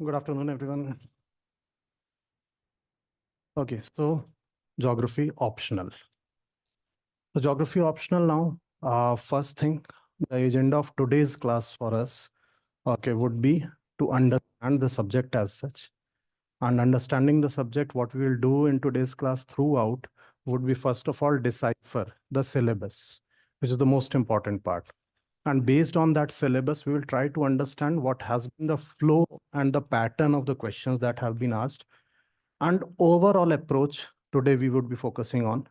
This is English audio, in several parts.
Good afternoon, everyone. Okay, so geography optional. So geography optional now. First thing, the agenda of today's class for us, okay, would be to understand the subject as such. And understanding the subject, what we will do in today's class throughout would be first of all decipher the syllabus, which is the most important part. And based on that syllabus, we will try to understand what has been the flow and the pattern of the questions that have been asked. And overall approach today we would be focusing on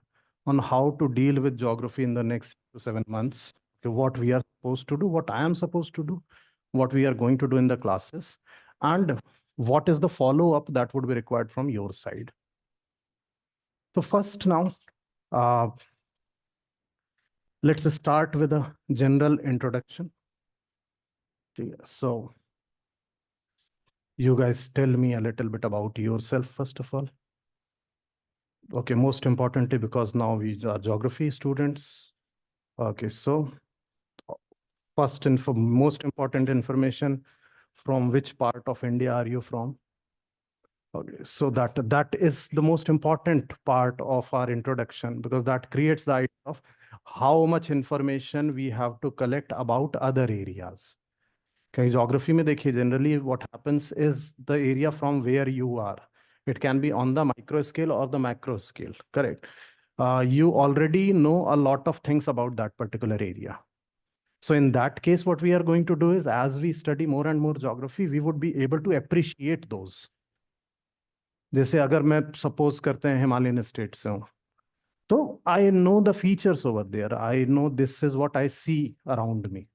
how to deal with geography in the next 7 months. Okay, what we are supposed to do, what I am supposed to do, what we are going to do in the classes, and what is the follow-up that would be required from your side. So first now, let's start with a general introduction. So you guys tell me a little bit about yourself, first of all. Okay, most importantly, because now we are geography students. Okay, so first and for most important information, from which part of India are you from? Okay, so that is the most important part of our introduction, because that creates the idea of how much information we have to collect about other areas. Okay, geography में देखिए generally what happens is the area from where you are. It can be on the micro scale or the macro scale, correct? You already know a lot of things about that particular area. So in that case, what we are going to do is, as we study more and more geography, we would be able to appreciate those. जैसे अगर मैं suppose करते हैं Himalayan state से हूँ, तो I know the features over there. I know this is what I see around me.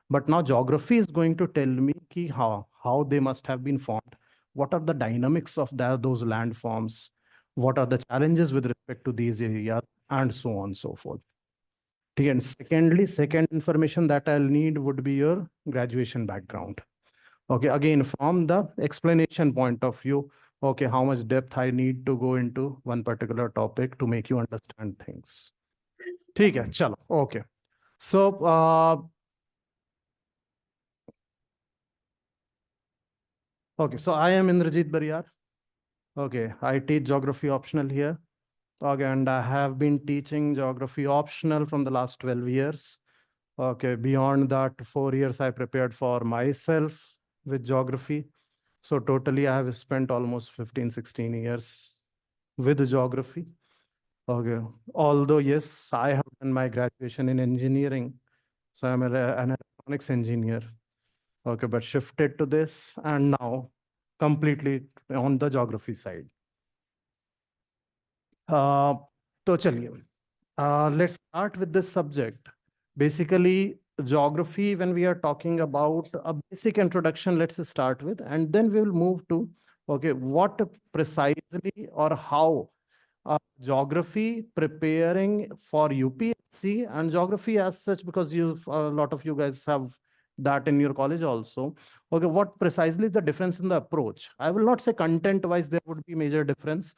But now geography is going to tell me ki how they must have been formed, what are the dynamics of those landforms, what are the challenges with respect to these areas, and so on and so forth. And secondly, second information that I'll need would be your graduation background. Okay, again, from the explanation point of view, okay, how much depth I need to go into one particular topic to make you understand things. ठीक है, चलो, okay. So, okay, so I am Indrajit Bariyar. Okay, I teach geography optional here. Okay, and I have been teaching geography optional from the last 12 years. Okay, beyond that, 4 years I prepared for myself with geography. So totally I have spent almost 15, 16 years with geography. Okay, although yes, I have done my graduation in engineering. So I'm an electronics engineer. Okay, but shifted to this and now completely on the geography side. तो चलिए, let's start with this subject. Basically, geography, when we are talking about a basic introduction, let's start with, and then we will move to, okay, what precisely or how geography preparing for UPSC and geography as such, because a lot of you guys have that in your college also. Okay, what precisely is the difference in the approach? I will not say content-wise there would be major difference.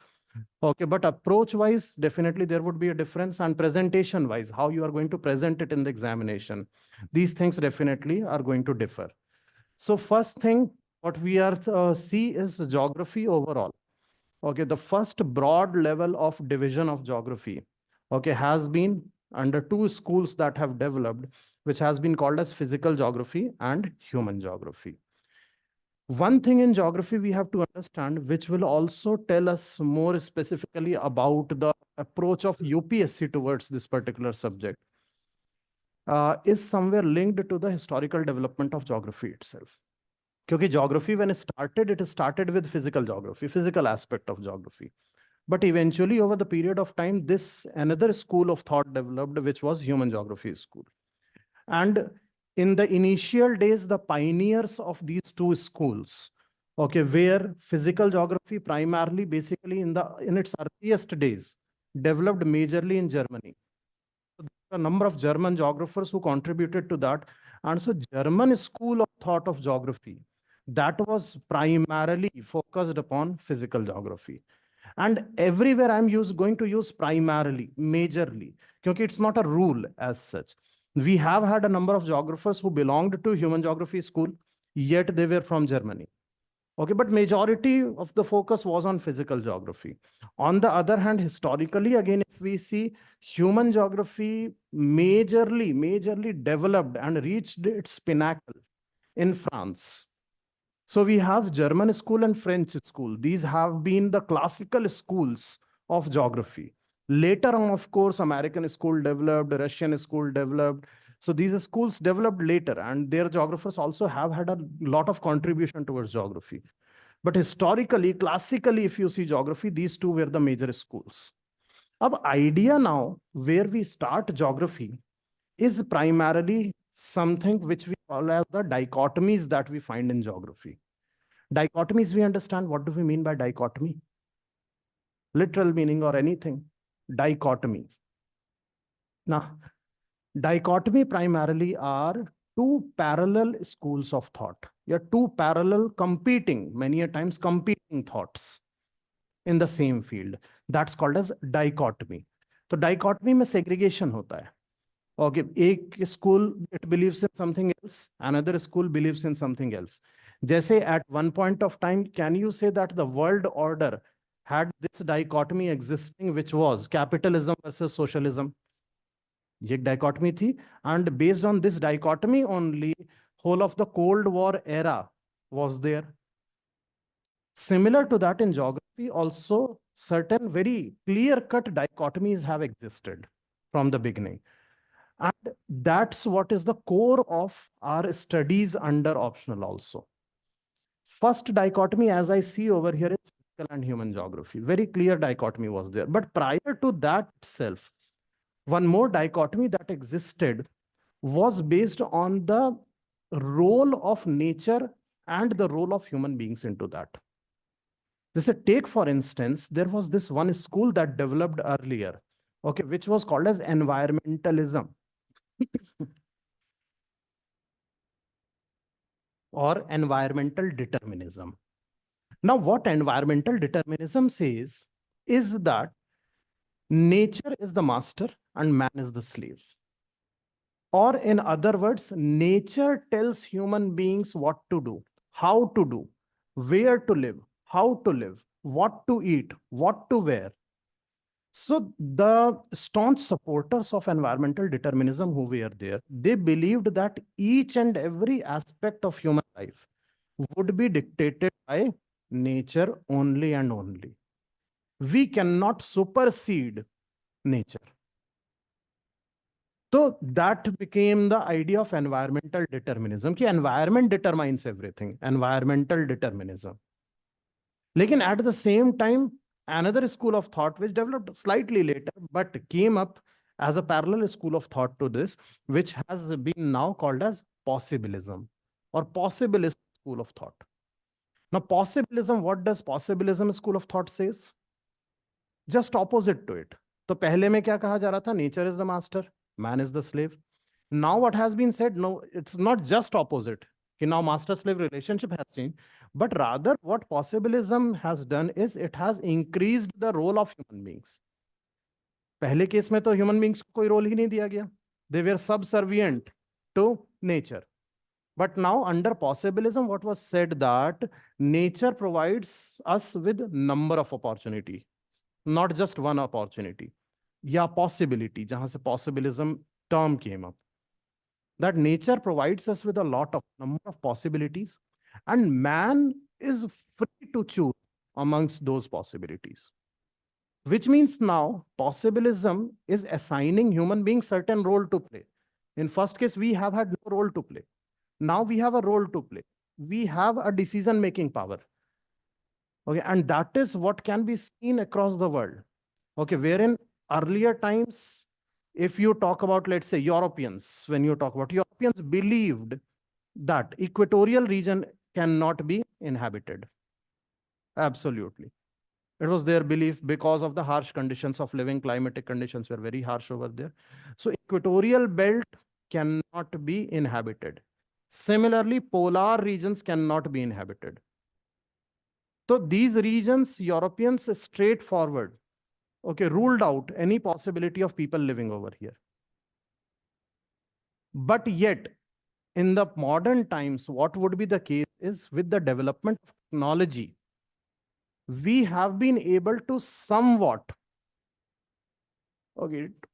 Okay, but approach-wise, definitely there would be a difference, and presentation-wise, how you are going to present it in the examination. These things definitely are going to differ. So first thing, what we are see is geography overall. Okay, the first broad level of division of geography, okay, has been under two schools that have developed, which has been called as physical geography and human geography. One thing in geography we have to understand, which will also tell us more specifically about the approach of UPSC towards this particular subject, is somewhere linked to the historical development of geography itself. Because geography, when it started with physical geography, physical aspect of geography. But eventually, over the period of time, this another school of thought developed, which was human geography school. And in the initial days, the pioneers of these two schools, okay, where physical geography primarily, basically in its earliest days, developed majorly in Germany. So there are a number of German geographers who contributed to that. And so German school of thought of geography, that was primarily focused upon physical geography. And everywhere I'm going to use primarily, majorly, because it's not a rule as such. We have had a number of geographers who belonged to human geography school, yet they were from Germany. Okay, but majority of the focus was on physical geography. On the other hand, historically, again, if we see, human geography majorly developed and reached its pinnacle in France. So we have German school and French school. These have been the classical schools of geography. Later on, of course, American school developed, Russian school developed. So these schools developed later, and their geographers also have had a lot of contribution towards geography. But historically, classically, if you see geography, these two were the major schools. Ab idea now where we start geography is primarily something which we call as the dichotomies that we find in geography. Dichotomies, we understand. What do we mean by dichotomy? Literal meaning or anything. Dichotomy. Now, dichotomy primarily are two parallel schools of thought. Yeah, two parallel competing, many a times competing thoughts in the same field. That's called as dichotomy. So dichotomy में segregation होता है. Okay, एक school it believes in something else, another school believes in something else. जैसे at one point of time, can you say that the world order had this dichotomy existing, which was capitalism versus socialism? ये एक dichotomy थी, and based on this dichotomy only, whole of the Cold War era was there. Similar to that in geography, also certain very clear-cut dichotomies have existed from the beginning. And that's what is the core of our studies under optional also. First dichotomy, as I see over here, is physical and human geography. Very clear dichotomy was there. But prior to that itself, one more dichotomy that existed was based on the role of nature and the role of human beings into that. This take, for instance, there was this one school that developed earlier, okay, which was called as environmentalism. Or environmental determinism. Now, what environmental determinism says is that nature is the master and man is the slave. Or in other words, nature tells human beings what to do, how to do, where to live, how to live, what to eat, what to wear. So the staunch supporters of environmental determinism who were there, they believed that each and every aspect of human life would be dictated by nature only and only. We cannot supersede nature. So that became the idea of environmental determinism, कि environment determines everything, environmental determinism. Lekin at the same time, another school of thought which developed slightly later, but came up as a parallel school of thought to this, which has been now called as possibilism or possibilist school of thought. Now, possibilism, what does possibilism school of thought says? Just opposite to it. तो पहले में क्या कहा जा रहा था? Nature is the master, man is the slave. Now what has been said, no, it's not just opposite. Now master-slave relationship has changed, but rather what possibilism has done is it has increased the role of human beings. पहले case में तो human beings को कोई role ही नहीं दिया गया. They were subservient to nature. But now under possibilism, what was said that nature provides us with number of opportunity, not just one opportunity. या possibility, जहां से possibilism term came up. That nature provides us with a lot of number of possibilities, and man is free to choose amongst those possibilities. Which means now possibilism is assigning human beings certain role to play. In first case, we have had no role to play. Now we have a role to play. We have a decision-making power. Okay, and that is what can be seen across the world. Okay, wherein earlier times, if you talk about, let's say, Europeans, when you talk about Europeans believed that equatorial region cannot be inhabited. Absolutely. It was their belief because of the harsh conditions of living, climatic conditions were very harsh over there. So equatorial belt cannot be inhabited. Similarly, polar regions cannot be inhabited. So these regions, Europeans straightforward, okay, ruled out any possibility of people living over here. But yet, in the modern times, what would be the case is with the development of technology, we have been able to somewhat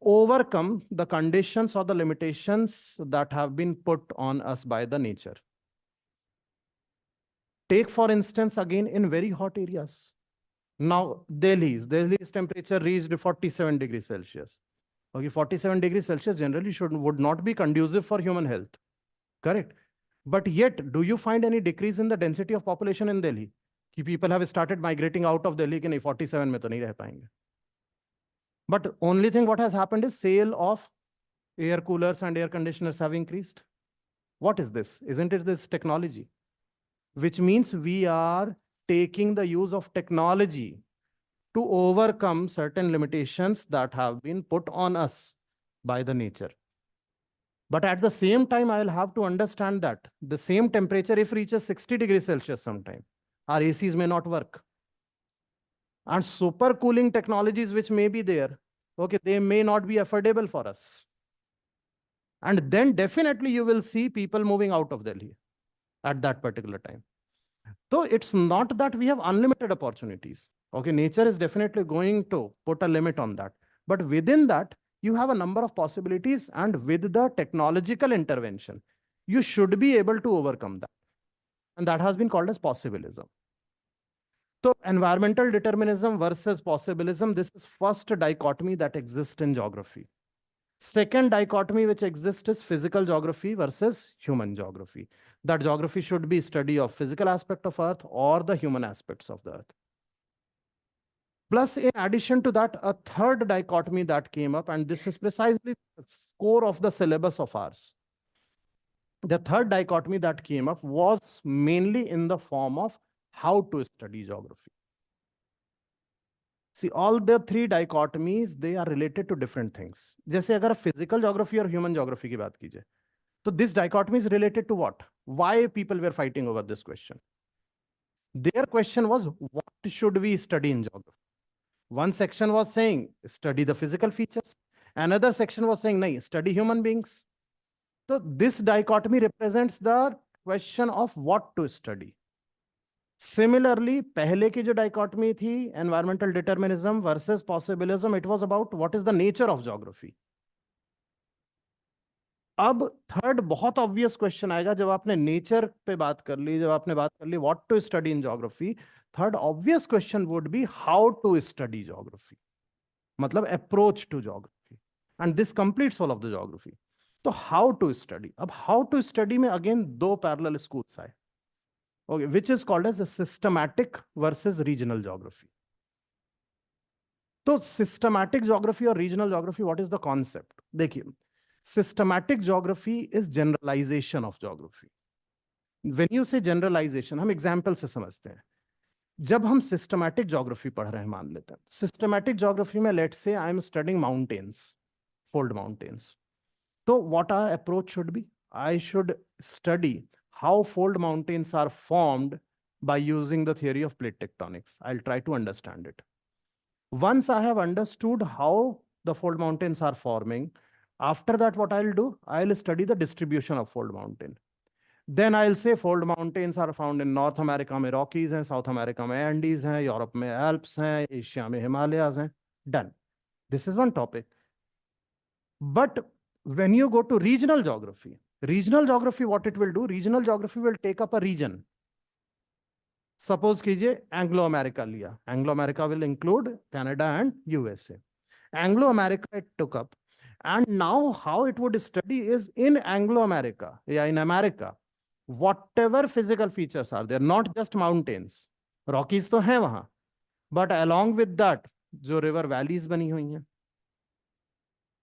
overcome the conditions or the limitations that have been put on us by the nature. Take, for instance, again, in very hot areas. Now, Delhi's temperature reached 47 degrees Celsius. Okay, 47 degrees Celsius generally would not be conducive for human health. Correct. But yet, do you find any decrease in the density of population in Delhi? कि people have started migrating out of Delhi कि नहीं 47 में तो नहीं रह पाएंगे. But only thing what has happened is sale of air coolers and air conditioners have increased. What is this? Isn't it this technology? Which means we are taking the use of technology to overcome certain limitations that have been put on us by the nature. But at the same time, I will have to understand that the same temperature, if reaches 60 degrees Celsius sometime, our ACs may not work. And super cooling technologies which may be there, okay, they may not be affordable for us. And then definitely you will see people moving out of Delhi at that particular time. So it's not that we have unlimited opportunities. Okay, nature is definitely going to put a limit on that. But within that, you have a number of possibilities, and with the technological intervention, you should be able to overcome that. And that has been called as possibilism. So environmental determinism versus possibilism, this is first dichotomy that exists in geography. Second dichotomy which exists is physical geography versus human geography. That geography should be study of physical aspect of Earth or the human aspects of the Earth. Plus, in addition to that, a third dichotomy that came up, and this is precisely the core of the syllabus of ours. The third dichotomy that came up was mainly in the form of how to study geography. See, all the three dichotomies, they are related to different things. जैसे अगर physical geography और human geography की बात कीजिए, तो this dichotomy is related to what? Why people were fighting over this question? Their question was, what should we study in geography? One section was saying, study the physical features. Another section was saying, nahi, study human beings. So this dichotomy represents the question of what to study. Similarly, पहले की जो dichotomy थी, environmental determinism versus possibilism, it was about what is the nature of geography. अब third बहुत obvious question आएगा जब आपने nature पे बात कर ली, जब आपने बात कर ली what to study in geography, third obvious question would be how to study geography, मतलब approach to geography, and this completes all of the geography. तो हाउ टू स्टडी, अब हाउ टू स्टडी में अगेन दो parallel schools आए, okay, which is called as systematic versus regional geography. तो सिस्टमैटिक ज्योग्राफी और regional geography, what is the concept? देखिए, systematic geography is generalization of geography. When you say generalization, हम example से समझते हैं. जब हम systematic geography पढ़ रहे हैं, मान लेते हैं systematic geography में let's say I am studying mountains, fold mountains. So what our approach should be? I should study how fold mountains are formed by using the theory of plate tectonics. I'll try to understand it. Once I have understood how the fold mountains are forming, after that, what I'll do, I'll study the distribution of fold mountain. Then I'll say fold mountains are found in North America में Rockies हैं, South America में Andes हैं, Europe में Alps हैं, Asia में Himalayas हैं. Done. This is one topic. But when you go to regional geography, what it will do, regional geography will take up a region. Suppose कीजिए Anglo America लिया. Anglo America will include Canada and USA. Anglo America it took up. And now how it would study is in Anglo-America, yeah, in America, whatever physical features are there, not just mountains. Rockies तो हैं वहाँ, but along with that, जो river valleys बनी हुई हैं,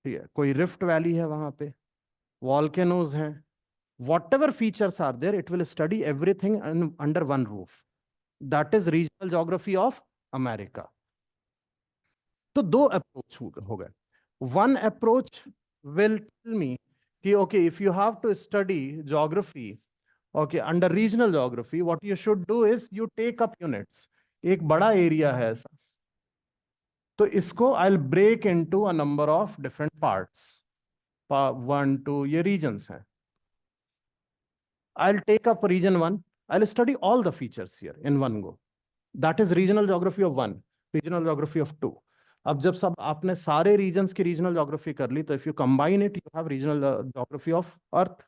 ठीक है, कोई rift valley है वहाँ पे, volcanoes हैं, whatever features are there, it will study everything under one roof. That is regional geography of America. तो दो approach हो गए. One approach will tell me कि okay, if you have to study geography, okay, under regional geography, what you should do is you take up units. एक बड़ा area है ऐसा, तो इसको I'll break into a number of different parts. 1, 2 ये regions हैं. I'll take up region 1. I'll study all the features here in one go. That is regional geography of 1, regional geography of 2. अब जब सब आपने सारे regions की regional geography कर ली, तो if you combine it, you have regional geography of Earth.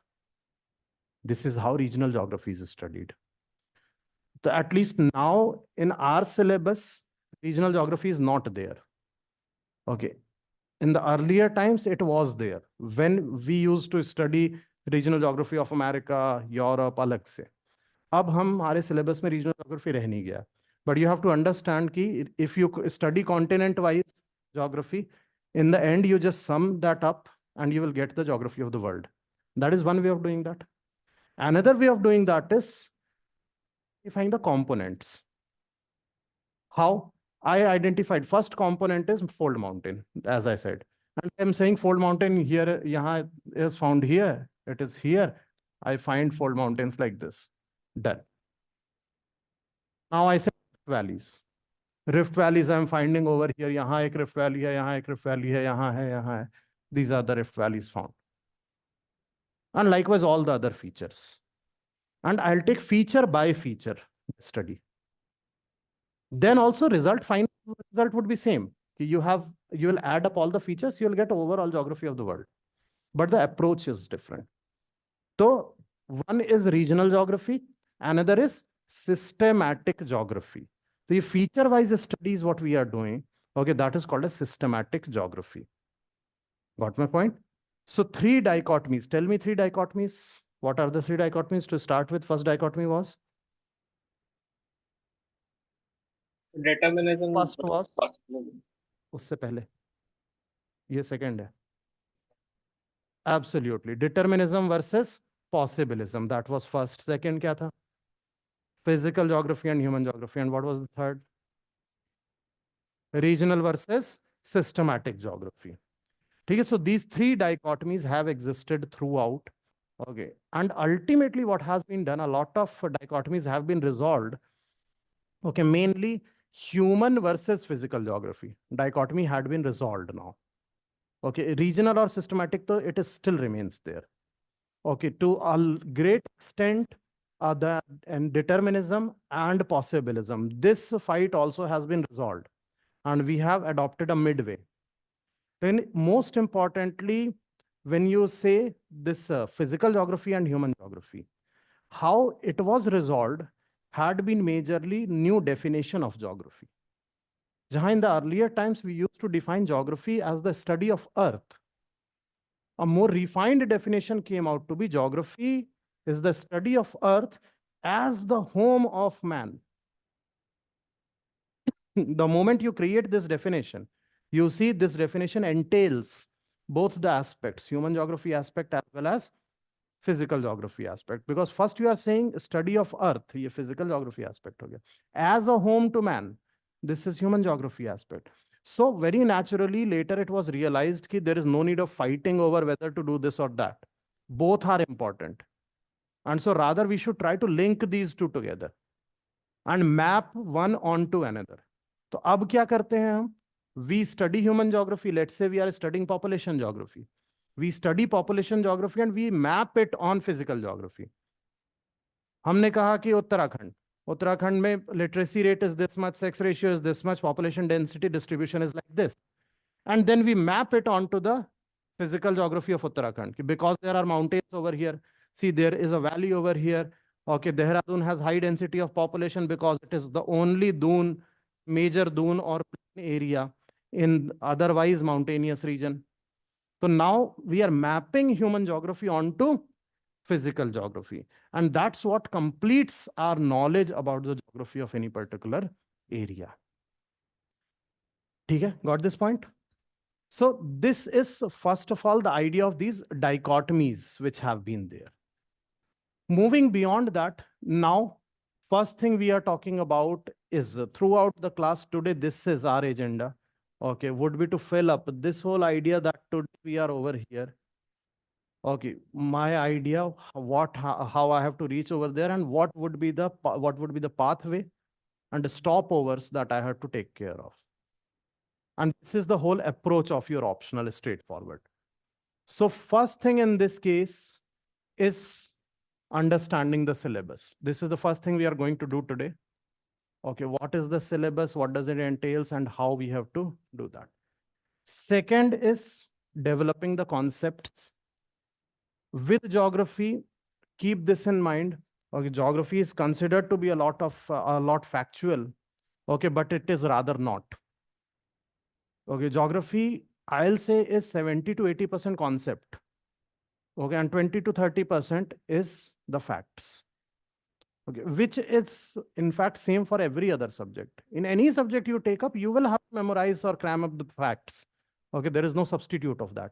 This is how regional geography is studied. So at least now in our syllabus, regional geography is not there. Okay. In the earlier times, it was there when we used to study regional geography of America, Europe, अलग से. अब हमारे syllabus में regional geography रह नहीं गया. But you have to understand कि if you study continent-wise geography, in the end, you just sum that up and you will get the geography of the world. That is one way of doing that. Another way of doing that is identifying the components. How? I identified first component is fold mountain, as I said. And I'm saying fold mountain here, yahan is found here. It is here. I find fold mountains like this. Done. Now I say valleys. Rift valleys I'm finding over here. Yahan ek rift valley hai, yahan ek rift valley hai, yahan hai, yahan hai. These are the rift valleys found. And likewise, all the other features. And I'll take feature by feature study. Then also final result would be same. You will add up all the features, you will get overall geography of the world. But the approach is different. So one is regional geography, another is systematic geography. So feature-wise studies what we are doing, okay, that is called a systematic geography. Got my point? So 3 dichotomies. Tell me 3 dichotomies. What are the 3 dichotomies? To start with, first dichotomy was? Determinism. First was? उससे पहले ये second है. Absolutely. Determinism versus possibilism. That was first. Second क्या था? Physical geography and human geography. And what was the third? Regional versus systematic geography. Okay, so these 3 dichotomies have existed throughout. Okay. And ultimately what has been done, a lot of dichotomies have been resolved. Okay, mainly human versus physical geography. Dichotomy had been resolved now. Okay, regional or systematic, though, it is still remains there. Okay, to a great extent, and determinism and possibilism. This fight also has been resolved, and we have adopted a midway. Then, most importantly, when you say this physical geography and human geography, how it was resolved had been majorly new definition of geography. Jahan in the earlier times, we used to define geography as the study of Earth. A more refined definition came out to be geography is the study of Earth as the home of man. The moment you create this definition, you see this definition entails both the aspects, human geography aspect as well as physical geography aspect. Because first you are saying study of Earth, ये physical geography aspect हो गया. As a home to man, this is human geography aspect. So very naturally, later it was realized that there is no need of fighting over whether to do this or that. Both are important. And so rather we should try to link these two together and map one onto another. So अब क्या करते हैं हम? We study human geography. Let's say we are studying population geography. We study population geography and we map it on physical geography. हमने कहा कि उत्तराखंड में literacy rate is this much, sex ratio is this much, population density distribution is like this. And then we map it onto the physical geography of Uttarakhand. Because there are mountains over here. See, there is a valley over here. Okay, Dehradun has high density of population because it is the only dune, major dune or area in otherwise mountainous region. So now we are mapping human geography onto physical geography. And that's what completes our knowledge about the geography of any particular area. Okay, got this point? So this is, first of all, the idea of these dichotomies which have been there. Moving beyond that, now, first thing we are talking about is throughout the class today, this is our agenda. Okay, would be to fill up this whole idea that today we are over here. Okay, my idea how I have to reach over there and what would be the pathway and the stopovers that I have to take care of. And this is the whole approach of your optional straightforward. So first thing in this case is understanding the syllabus. This is the first thing we are going to do today. Okay, what is the syllabus? What does it entails and how we have to do that? Second is developing the concepts. With geography, keep this in mind. Okay, geography is considered to be a lot factual. Okay, but it is rather not. Okay, geography, I'll say, is 70 to 80% concept. Okay, and 20 to 30% is the facts. Okay, which is in fact same for every other subject. In any subject you take up, you will have to memorize or cram up the facts. Okay, there is no substitute of that.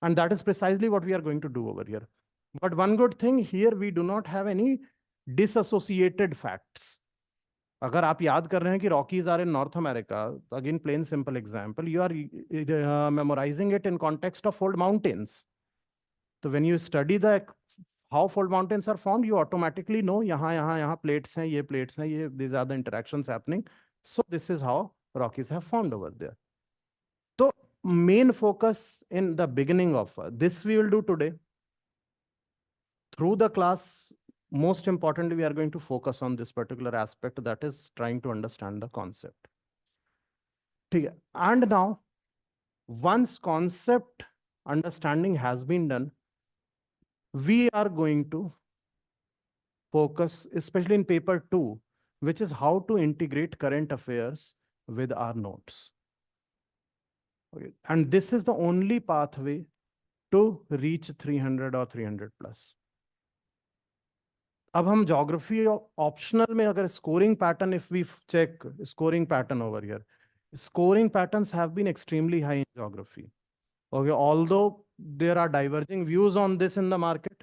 And that is precisely what we are going to do over here. But one good thing here, we do not have any disassociated facts. अगर आप याद कर रहे हैं कि Rockies are in North America, again plain simple example, you are memorizing it in context of fold mountains. So when you study the how fold mountains are formed, you automatically know यहाँ plates हैं, ये plates हैं, ये these are the interactions happening. So this is how Rockies have formed over there. So main focus in the beginning of this we will do today. Through the class, most importantly, we are going to focus on this particular aspect, that is trying to understand the concept. And now, once concept understanding has been done, we are going to focus, especially in paper 2, which is how to integrate current affairs with our notes. Okay. And this is the only pathway to reach 300 or 300 plus. अब हम geography optional में अगर scoring pattern, if we check scoring pattern over here, scoring patterns have been extremely high in geography. Okay, although there are diverging views on this in the market.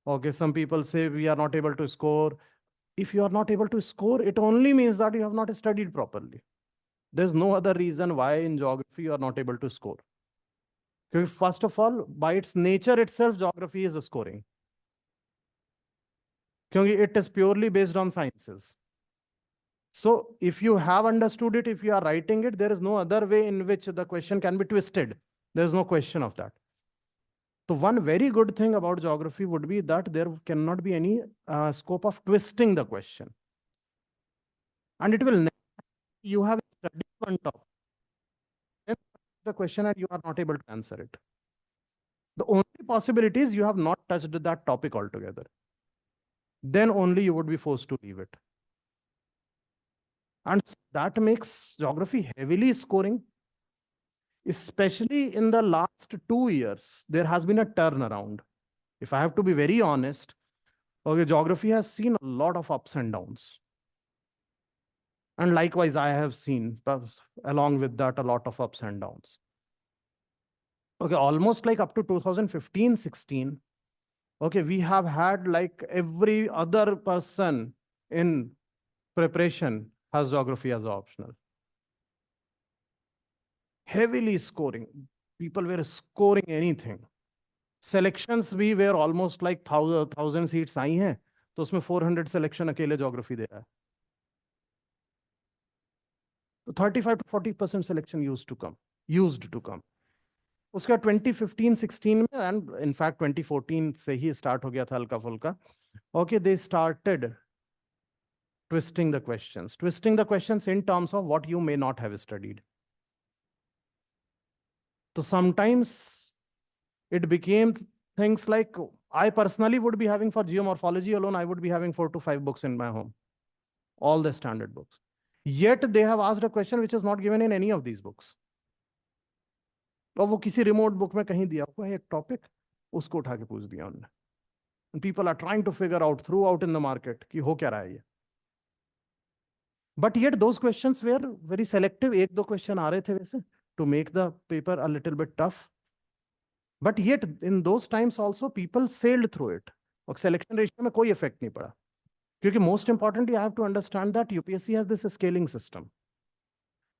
Okay, some people say we are not able to score. If you are not able to score, it only means that you have not studied properly. There's no other reason why in geography you are not able to score. Because first of all, by its nature itself, geography is a scoring. Because it is purely based on sciences. So if you have understood it, if you are writing it, there is no other way in which the question can be twisted. There's no question of that. So one very good thing about geography would be that there cannot be any scope of twisting the question. And it will never, you have studied one topic, the question and you are not able to answer it. The only possibility is you have not touched that topic altogether. Then only you would be forced to leave it. And that makes geography heavily scoring. Especially in the last 2 years, there has been a turnaround. If I have to be very honest, okay, geography has seen a lot of ups and downs. And likewise, I have seen, along with that, a lot of ups and downs. Okay, almost like up to 2015-16, okay, we have had like every other person in preparation has geography as optional. Heavily scoring. People were scoring anything. Selections we were almost like 1,000 seats आई हैं, तो उसमें 400 selection अकेले geography दे रहा है. तो 35 to 40% selection used to come. उसका 2015-16 में and in fact 2014 से ही start हो गया था हल्का फुल्का. Okay, they started twisting the questions in terms of what you may not have studied. So sometimes it became things like, I personally would be having for geomorphology alone, I would be having 4 to 5 books in my home, all the standard books. Yet they have asked a question which is not given in any of these books. और वो किसी remote book में कहीं दिया हुआ है एक topic, उसको उठा के पूछ दिया उन्होंने. And people are trying to figure out throughout in the market कि हो क्या रहा है ये. But yet those questions were very selective. 1-2 question आ रहे थे वैसे to make the paper a little bit tough. But yet in those times also people sailed through it. और selection ratio में कोई effect नहीं पड़ा. क्योंकि most importantly, I have to understand that UPSC has this scaling system.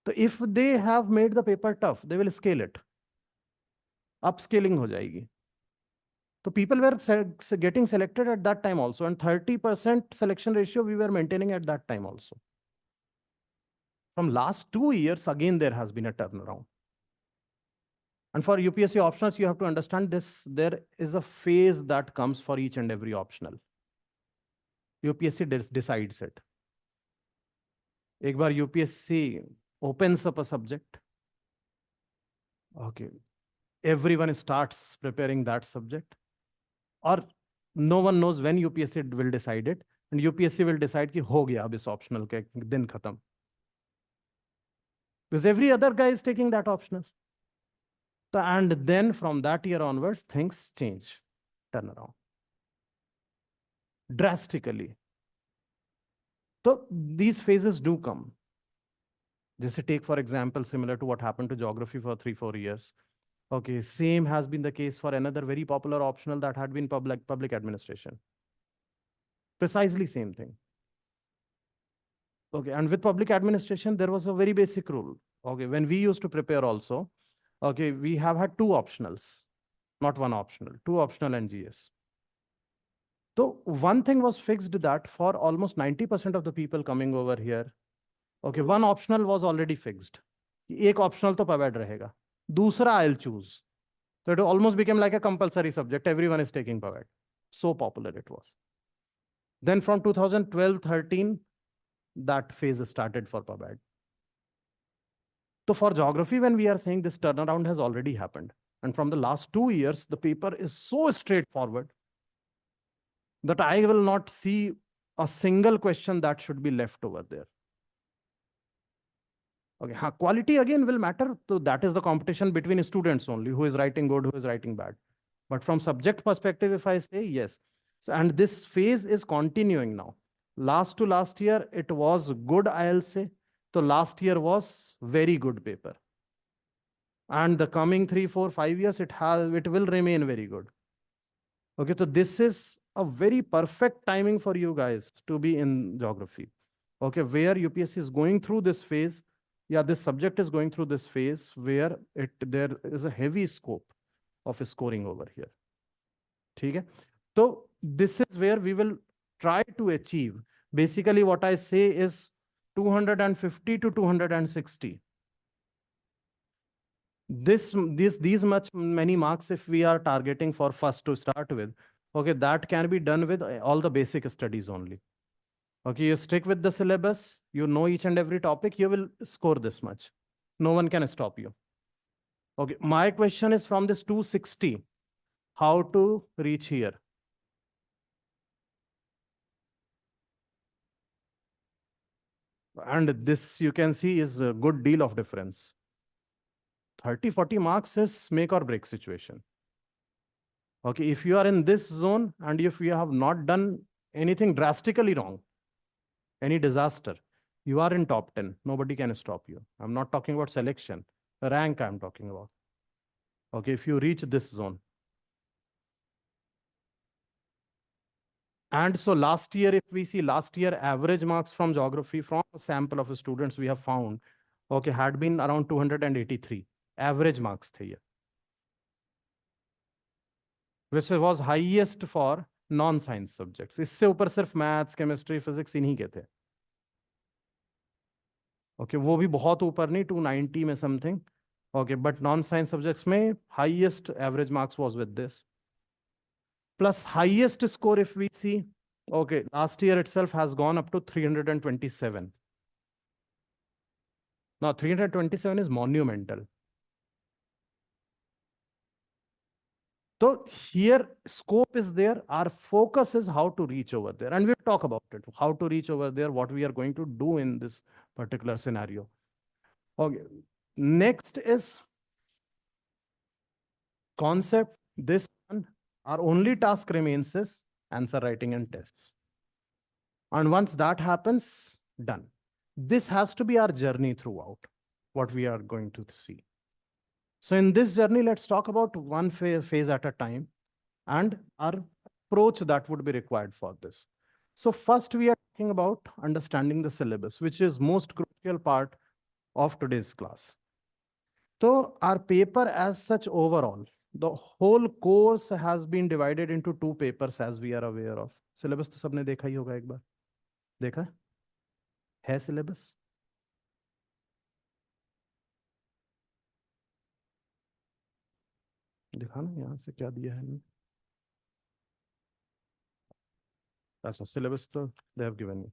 So if they have made the paper tough, they will scale it. Upscaling हो जाएगी. So people were getting selected at that time also, and 30% selection ratio we were maintaining at that time also. From last 2 years, again, there has been a turnaround. And for UPSC optionals, you have to understand this. There is a phase that comes for each and every optional. UPSC decides it. एक बार UPSC opens up a subject. Okay. Everyone starts preparing that subject. Or no one knows when UPSC will decide it. And UPSC will decide कि हो गया अब इस optional के दिन खत्म. Because every other guy is taking that optional. And then from that year onwards, things change, turn around drastically. So these phases do come. Just take, for example, similar to what happened to geography for 3-4 years. Okay, same has been the case for another very popular optional that had been public administration. Precisely same thing. Okay, and with public administration, there was a very basic rule. Okay, when we used to prepare also, okay, we have had 2 optionals, not 1 optional, 2 optional and GS. So one thing was fixed that for almost 90% of the people coming over here, okay, 1 optional was already fixed. एक optional तो PAVAD रहेगा. दूसरा I'll choose. So it almost became like a compulsory subject. Everyone is taking PAVAD. So popular it was. Then from 2012-13, that phase started for PAVAD. So for geography, when we are saying this turnaround has already happened. And from the last 2 years, the paper is so straightforward that I will not see a single question that should be left over there. Okay, quality again will matter. So that is the competition between students only, who is writing good, who is writing bad. But from subject perspective, if I say yes, so, and this phase is continuing now. Last to last year, it was good, I'll say. So last year was very good paper. And the coming 3, 4, 5 years, it will remain very good. Okay, so this is a very perfect timing for you guys to be in geography. Okay, where UPSC is going through this phase. Yeah, this subject is going through this phase where there is a heavy scope of scoring over here. Okay, so this is where we will try to achieve. Basically, what I say is 250 to 260. These much many marks, if we are targeting for first to start with, okay, that can be done with all the basic studies only. Okay, you stick with the syllabus, you know each and every topic, you will score this much. No one can stop you. Okay, my question is from this 260, how to reach here? And this you can see is a good deal of difference. 30-40 marks is make or break situation. Okay, if you are in this zone and if you have not done anything drastically wrong, any disaster, you are in top 10. Nobody can stop you. I'm not talking about selection, rank I'm talking about. Okay, if you reach this zone. And so last year, if we see last year average marks from geography from a sample of students we have found, okay, had been around 283 average marks the year, which was highest for non-science subjects. इससे ऊपर सिर्फ maths, chemistry, physics इन्हीं के थे. Okay, वो भी बहुत ऊपर नहीं, 290 में something. Okay, but non science subjects में highest average marks was with this. Plus highest score if we see, okay, last year itself has gone up to 327. Now 327 is monumental. So here scope is there, our focus is how to reach over there, and we'll talk about it, how to reach over there, what we are going to do in this particular scenario. Okay, next is concept. This one, our only task remains is answer writing and tests. And once that happens, done. This has to be our journey throughout, what we are going to see. So in this journey, let's talk about one phase at a time and our approach that would be required for this. So first we are talking about understanding the syllabus, which is most crucial part of today's class. So our paper as such overall, the whole course has been divided into 2 papers as we are aware of. Syllabus तो सबने देखा ही होगा एक बार. देखा है syllabus? दिखा ना यहाँ से क्या दिया है इन्होंने। अच्छा सिलेबस तो दे हैव गिवन यू।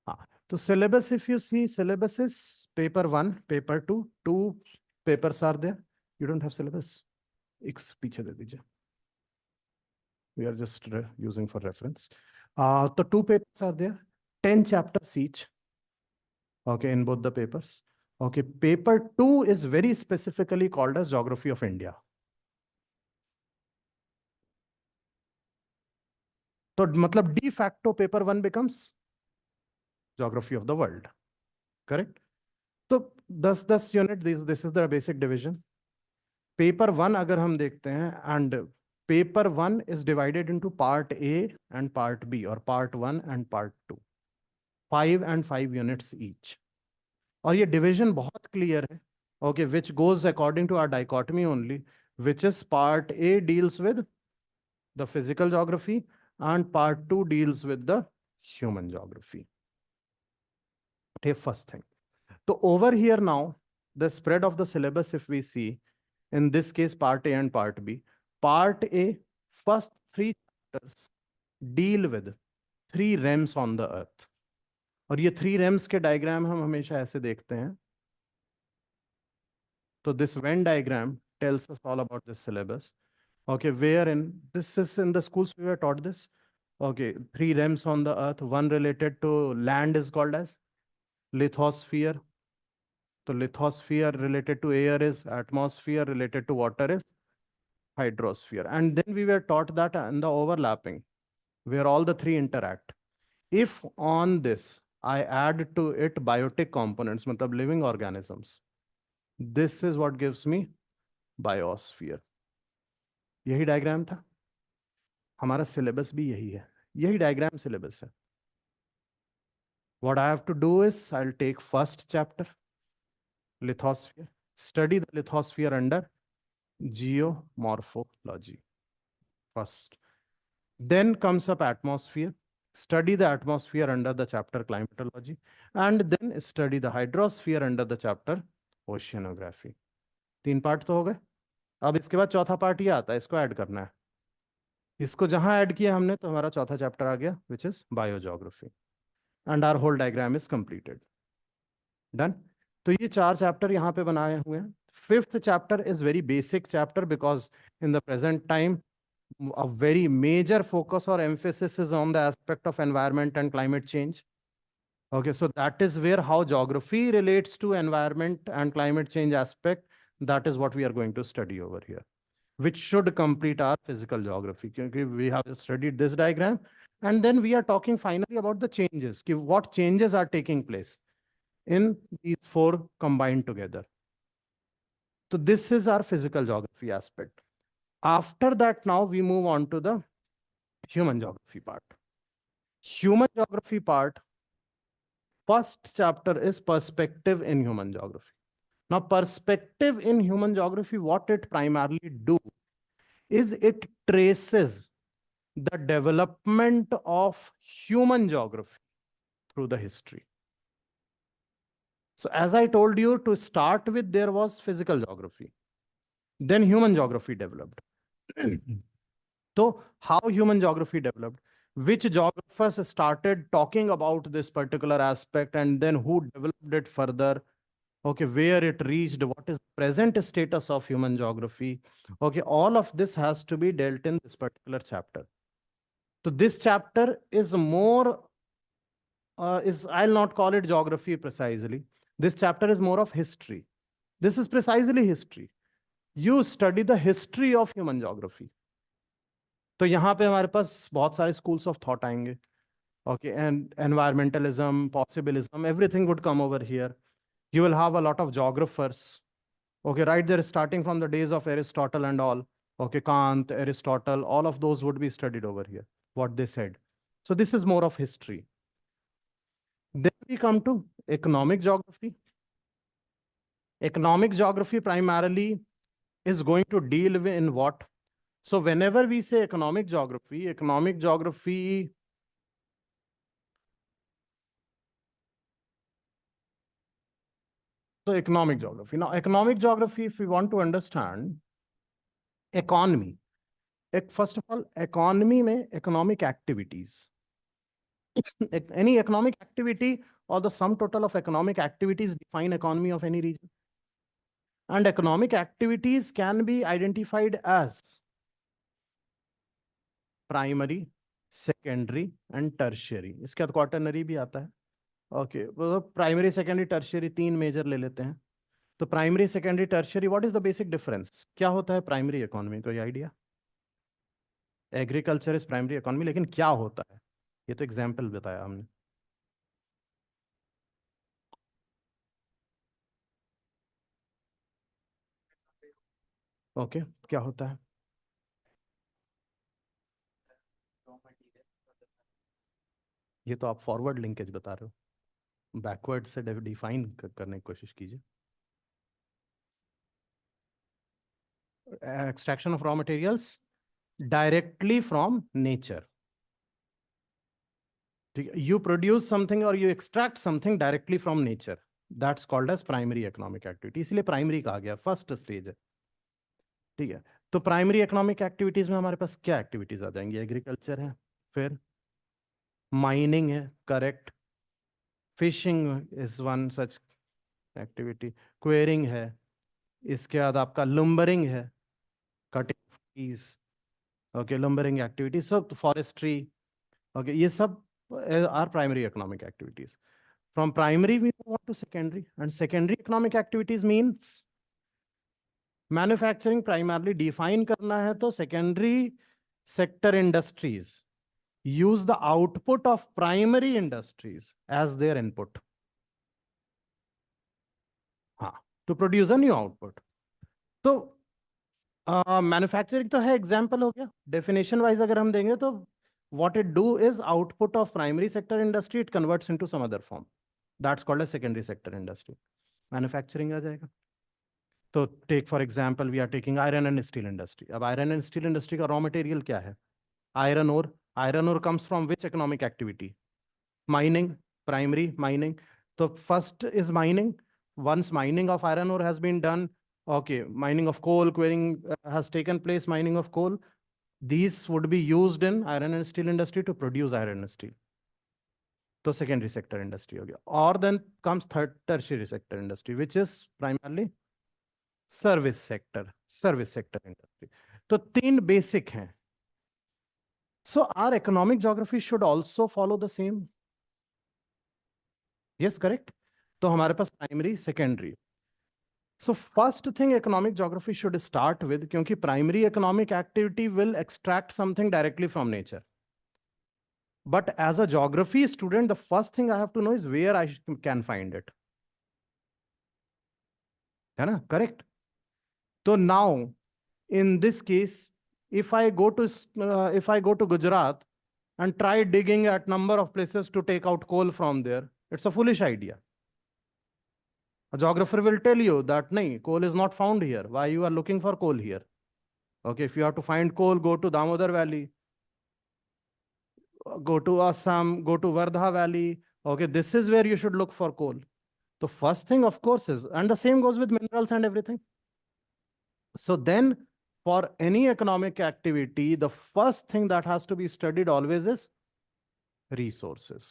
हाँ तो syllabus, if you see syllabus is paper 1, paper 2, two papers are there. You don't have syllabus, एक पीछे दे दीजिए, we are just using for reference. So two papers are there, 10 chapters each, okay, in both the papers. Okay, paper 2 is very specifically called as Geography of India. तो मतलब de facto paper 1 becomes Geography of the world, correct? तो 10 unit, this is the basic division. Paper 1 अगर हम देखते हैं, and paper 1 is divided into part A and part B, और part 1 and part 2, 5 and 5 units each. और ये division बहुत clear है, okay, which goes according to our dichotomy only, which is part A deals with the physical geography and part 2 deals with the human geography. Okay, first thing. So over here now, the spread of the syllabus, if we see, in this case, part A and part B. Part A, first 3 chapters deal with 3 realms on the earth. और ये 3 realms के diagram हम हमेशा ऐसे देखते हैं. So this Venn diagram tells us all about this syllabus. Okay, wherein this is in the schools we were taught this. Okay, 3 realms on the earth. One related to land is called as lithosphere. So lithosphere related to air is atmosphere, related to water is hydrosphere. And then we were taught that in the overlapping, where all the 3 interact. If on this I add to it biotic components, matlab living organisms, this is what gives me biosphere. यही diagram था, हमारा syllabus भी यही है, यही diagram syllabus है. What I have to do is I'll take first chapter, lithosphere, study the lithosphere under geomorphology first. Then comes up atmosphere, study the atmosphere under the chapter climatology, and then study the hydrosphere under the chapter oceanography. 3 part तो हो गए. अब इसके बाद चौथा part ये आता है, इसको ऐड करना है. इसको जहां ऐड किया हमने तो हमारा चौथा चैप्टर आ गया, which is biogeography, and our whole diagram is completed. Done. तो ये 4 चैप्टर यहाँ पे बनाए हुए हैं. 5th chapter is very basic chapter because in the present time a very major focus or emphasis is on the aspect of environment and climate change. Okay, so that is where how geography relates to environment and climate change aspect. That is what we are going to study over here, which should complete our physical geography. We have studied this diagram, and then we are talking finally about the changes. What changes are taking place in these 4 combined together. So this is our physical geography aspect. After that, now we move on to the human geography part. Human geography part, first chapter is perspective in human geography. Now, perspective in human geography, what it primarily do is it traces the development of human geography through the history. So as I told you, to start with, there was physical geography. Then human geography developed. So how human geography developed? Which geographers started talking about this particular aspect, and then who developed it further? Okay, where it reached, what is the present status of human geography? Okay, all of this has to be dealt in this particular chapter. So this chapter is more, I'll not call it geography precisely. This chapter is more of history. This is precisely history. You study the history of human geography. तो यहाँ पे हमारे पास बहुत सारे schools of thought आएंगे. Okay, and environmentalism, possibilism, everything would come over here. You will have a lot of geographers. Okay, right there, starting from the days of Aristotle and all. Okay, Kant, Aristotle, all of those would be studied over here, what they said. So this is more of history. Then we come to economic geography. Economic geography primarily is going to deal with in what? So whenever we say economic geography, so economic geography. Now, economic geography, if we want to understand, economy, एक first of all economy में economic activities, any economic activity or the sum total of economic activities define economy of any region. And economic activities can be identified as primary, secondary and tertiary. इसके बाद quaternary भी आता है. Okay, वो primary, secondary, tertiary तीन major ले लेते हैं. तो primary, secondary, tertiary, what is the basic difference? क्या होता है प्राइमरी इकोनॉमी, कोई idea? Agriculture is primary economy, लेकिन क्या होता है? ये तो एग्जाम्पल बताया हमने. ओके, क्या होता है? ये तो आप फॉरवर्ड लिंकेज बता रहे हो, बैकवर्ड से डिफाइन करने की कोशिश कीजिए. Extraction of raw materials directly from nature. ठीक है, यू प्रोड्यूस समथिंग और you extract something directly from nature, that's called as primary economic activity. इसलिए प्राइमरी कहा गया, फर्स्ट स्टेज है. ठीक है, तो प्राइमरी इकोनॉमिक एक्टिविटीज में हमारे पास क्या एक्टिविटीज आ जाएंगी? एग्रीकल्चर है, फिर माइनिंग है, correct, fishing is one such activity, quarrying है, इसके बाद आपका लुम्बरिंग है, cutting trees, okay, lumbering activities, सब फॉरेस्ट्री, ओके, ये सब are primary economic activities. From primary we move to secondary, and secondary economic activities means manufacturing primarily define करना है तो secondary sector industries use the output of primary industries as their input, हाँ, to produce a new output. तो manufacturing तो है, example हो गया. Definition wise अगर हम देंगे तो what it do is output of primary sector industry it converts into some other form, that's called as secondary sector industry. Manufacturing आ जाएगा. तो take for example we are taking iron and steel industry. अब iron and steel industry का raw material क्या है? Iron ore. Iron ore comes from which economic activity? Mining, primary mining. So first is mining. Once mining of iron ore has been done, okay, mining of coal, quarrying has taken place, mining of coal. These would be used in iron and steel industry to produce iron and steel. So secondary sector industry हो गया. Or then comes third tertiary sector industry, which is primarily service sector, service sector industry. तो तीन basic हैं. So our economic geography should also follow the same. Yes, correct. तो हमारे पास primary, secondary. So first thing economic geography should start with, क्योंकि primary economic activity will extract something directly from nature. But as a geography student the first thing I have to know is where I can find it, है ना? Correct. तो now in this case, if I go to Gujarat and try digging at number of places to take out coal from there, it's a foolish idea. A geographer will tell you that nahi, coal is not found here. Why you are looking for coal here? Okay, if you have to find coal, go to Damodar Valley, go to Assam, go to Wardha Valley. Okay, this is where you should look for coal. The first thing, of course, is, and the same goes with minerals and everything. So then, for any economic activity, the first thing that has to be studied always is resources.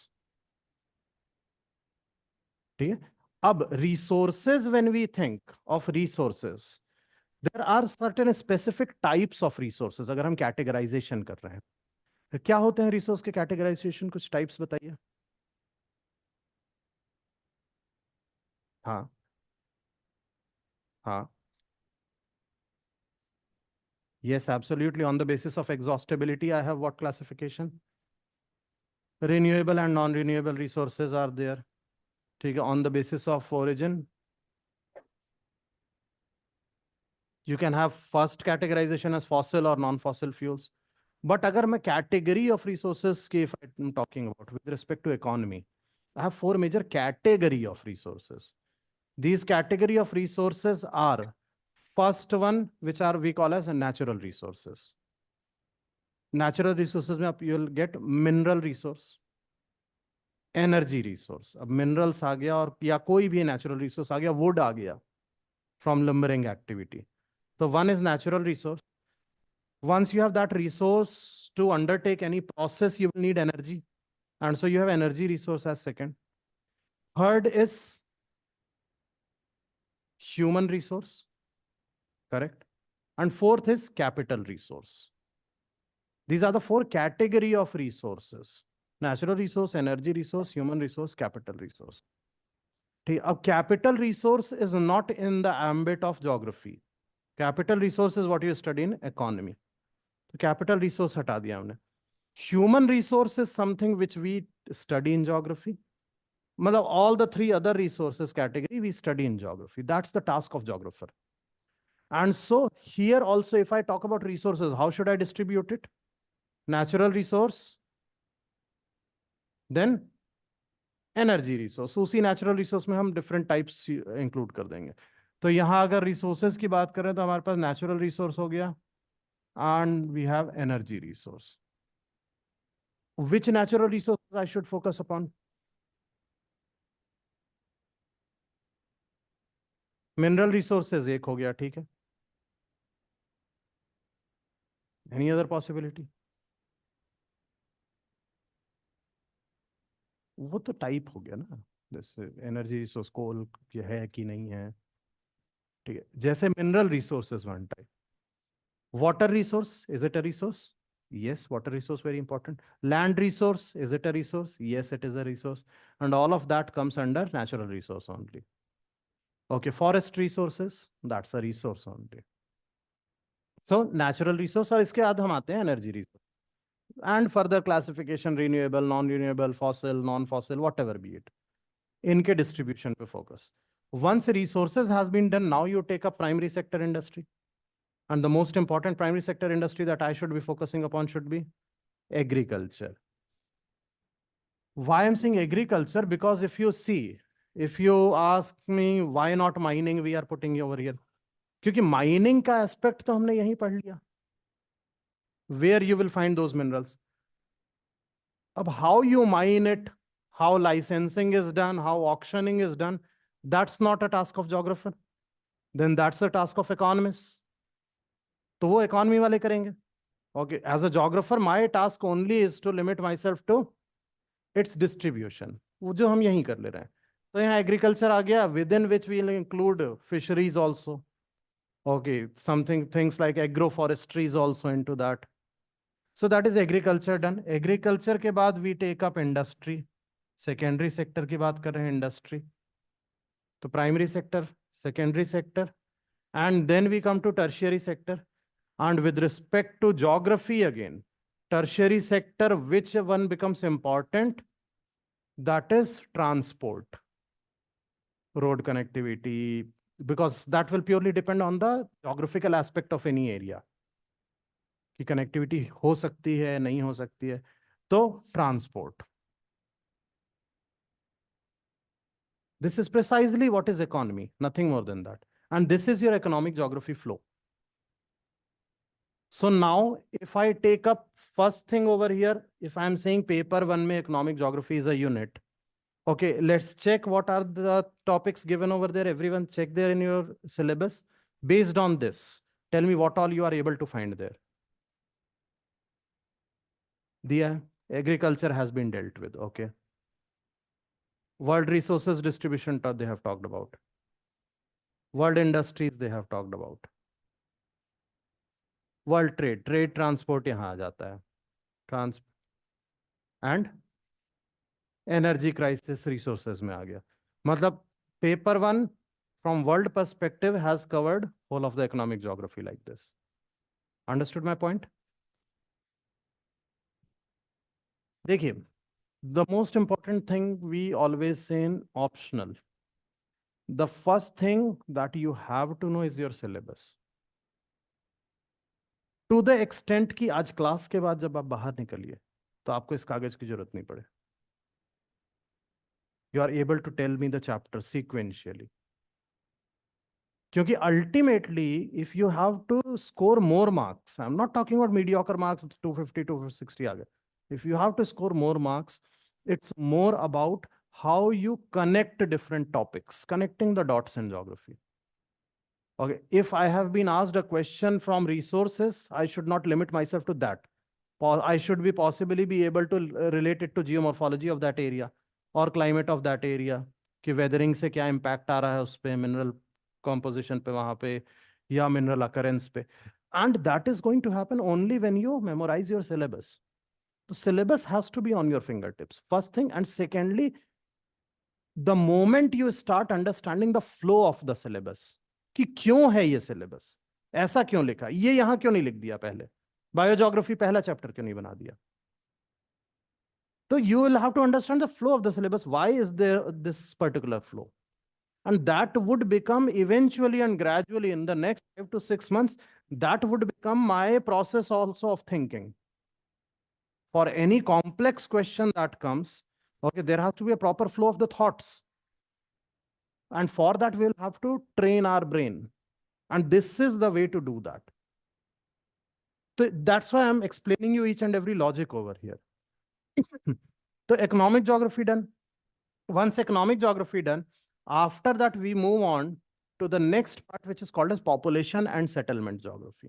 ठीक है? अब resources, when we think of resources, there are certain specific types of resources. अगर हम categorization कर रहे हैं, तो क्या होते हैं resource के categorization? कुछ types बताइए. हाँ, हाँ. Yes, absolutely. On the basis of exhaustibility, I have what classification? Renewable and non-renewable resources are there. ठीक है. On the basis of origin, you can have first categorization as fossil or non-fossil fuels. But अगर मैं category of resources की if I'm talking about with respect to economy, I have four major category of resources. These category of resources are, first one, which are we call as natural resources. Natural resources में आप you'll get mineral resource, energy resource. अब minerals आ गया और या कोई भी natural resource आ गया, wood आ गया from lumbering activity. So one is natural resource. Once you have that resource to undertake any process, you will need energy. And so you have energy resource as second. Third is human resource, correct? And fourth is capital resource. These are the four category of resources: natural resource, energy resource, human resource, capital resource. A capital resource is not in the ambit of geography. Capital resource is what you study in economy. So capital resource हटा दिया हमने. Human resource is something which we study in geography. मतलब all the three other resources category we study in geography. That's the task of geographer. And so here also, if I talk about resources, how should I distribute it? Natural resource, then energy resource. उसी natural resource में हम different types include कर देंगे. तो यहाँ अगर resources की बात करें तो हमारे पास नेचुरल रिसोर्स हो गया and we have energy resource. Which natural resource I should focus upon? Mineral resources एक हो गया, ठीक है. Any other possibility? वो तो टाइप हो गया ना, जैसे एनर्जी रिसोर्स कोल है कि नहीं है, ठीक है. जैसे mineral resources one type. Water resource, is it a resource? Yes, water resource very important. Land resource, is it a resource? Yes, it is a resource. And all of that comes under natural resource only. Okay, forest resources, that's a resource only. So natural resource, और इसके बाद हम आते हैं energy resource. And further classification, renewable, non-renewable, fossil, non-fossil, whatever be it. इनके distribution पे focus. Once resources has been done, now you take a primary sector industry. And the most important primary sector industry that I should be focusing upon should be agriculture. Why I'm saying agriculture? Because if you see, if you ask me why not mining, we are putting over here. क्योंकि mining का aspect तो हमने यहीं पढ़ लिया. Where you will find those minerals. अब how you mine it, how licensing is done, how auctioning is done, that's not a task of geographer. Then that's the task of economists. तो वो economy वाले करेंगे. Okay, as a geographer, my task only is to limit myself to its distribution, वो जो हम यहीं कर ले रहे हैं. तो यहाँ agriculture आ गया, within which we will include fisheries also. Okay, something, things like agroforestry is also into that. So that is agriculture done. Agriculture के बाद we take up industry. Secondary sector की बात कर रहे हैं, industry. तो primary sector, secondary sector, and then we come to tertiary sector. And with respect to geography again, tertiary sector, which one becomes important? That is transport, road connectivity, because that will purely depend on the geographical aspect of any area. कि connectivity हो सकती है, नहीं हो सकती है. तो transport. This is precisely what is economy, nothing more than that. And this is your economic geography flow. So now, if I take up first thing over here, if I'm saying paper one में economic geography is a unit. Okay, let's check what are the topics given over there. Everyone check there in your syllabus. Based on this, tell me what all you are able to find there. The agriculture has been dealt with. Okay. World resources distribution they have talked about. World industries they have talked about. World trade transport यहाँ आ जाता है. And energy crisis resources में आ गया. मतलब paper one from world perspective has covered whole of the economic geography like this. Understood my point? देखिए, the most important thing we always say in optional, the first thing that you have to know is your syllabus. To the extent कि आज class के बाद जब आप बाहर निकलिए तो आपको इस कागज की जरूरत नहीं पड़े. You are able to tell me the chapter sequentially. क्योंकि ultimately, if you have to score more marks, I'm not talking about mediocre marks, 250, 260 आ गए. If you have to score more marks, it's more about how you connect different topics, connecting the dots in geography. Okay, if I have been asked a question from resources, I should not limit myself to that. I should be possibly be able to relate it to geomorphology of that area or climate of that area, कि weathering से क्या impact आ रहा है उस पे, mineral composition पे वहाँ पे, या mineral occurrence पे. And that is going to happen only when you memorize your syllabus. The syllabus has to be on your fingertips, first thing. And secondly, the moment you start understanding the flow of the syllabus, कि क्यों है ये syllabus, ऐसा क्यों लिखा, ये यहाँ क्यों नहीं लिख दिया पहले, बायोजोग्राफी पहला चैप्टर क्यों नहीं बना दिया. So you will have to understand the flow of the syllabus. Why is there this particular flow? And that would become eventually and gradually in the next 5 to 6 months, that would become my process also of thinking. For any complex question that comes, okay, there has to be a proper flow of the thoughts. And for that, we'll have to train our brain. And this is the way to do that. So that's why I'm explaining you each and every logic over here. So economic geography done. Once economic geography done, after that, we move on to the next part, which is called as population and settlement geography.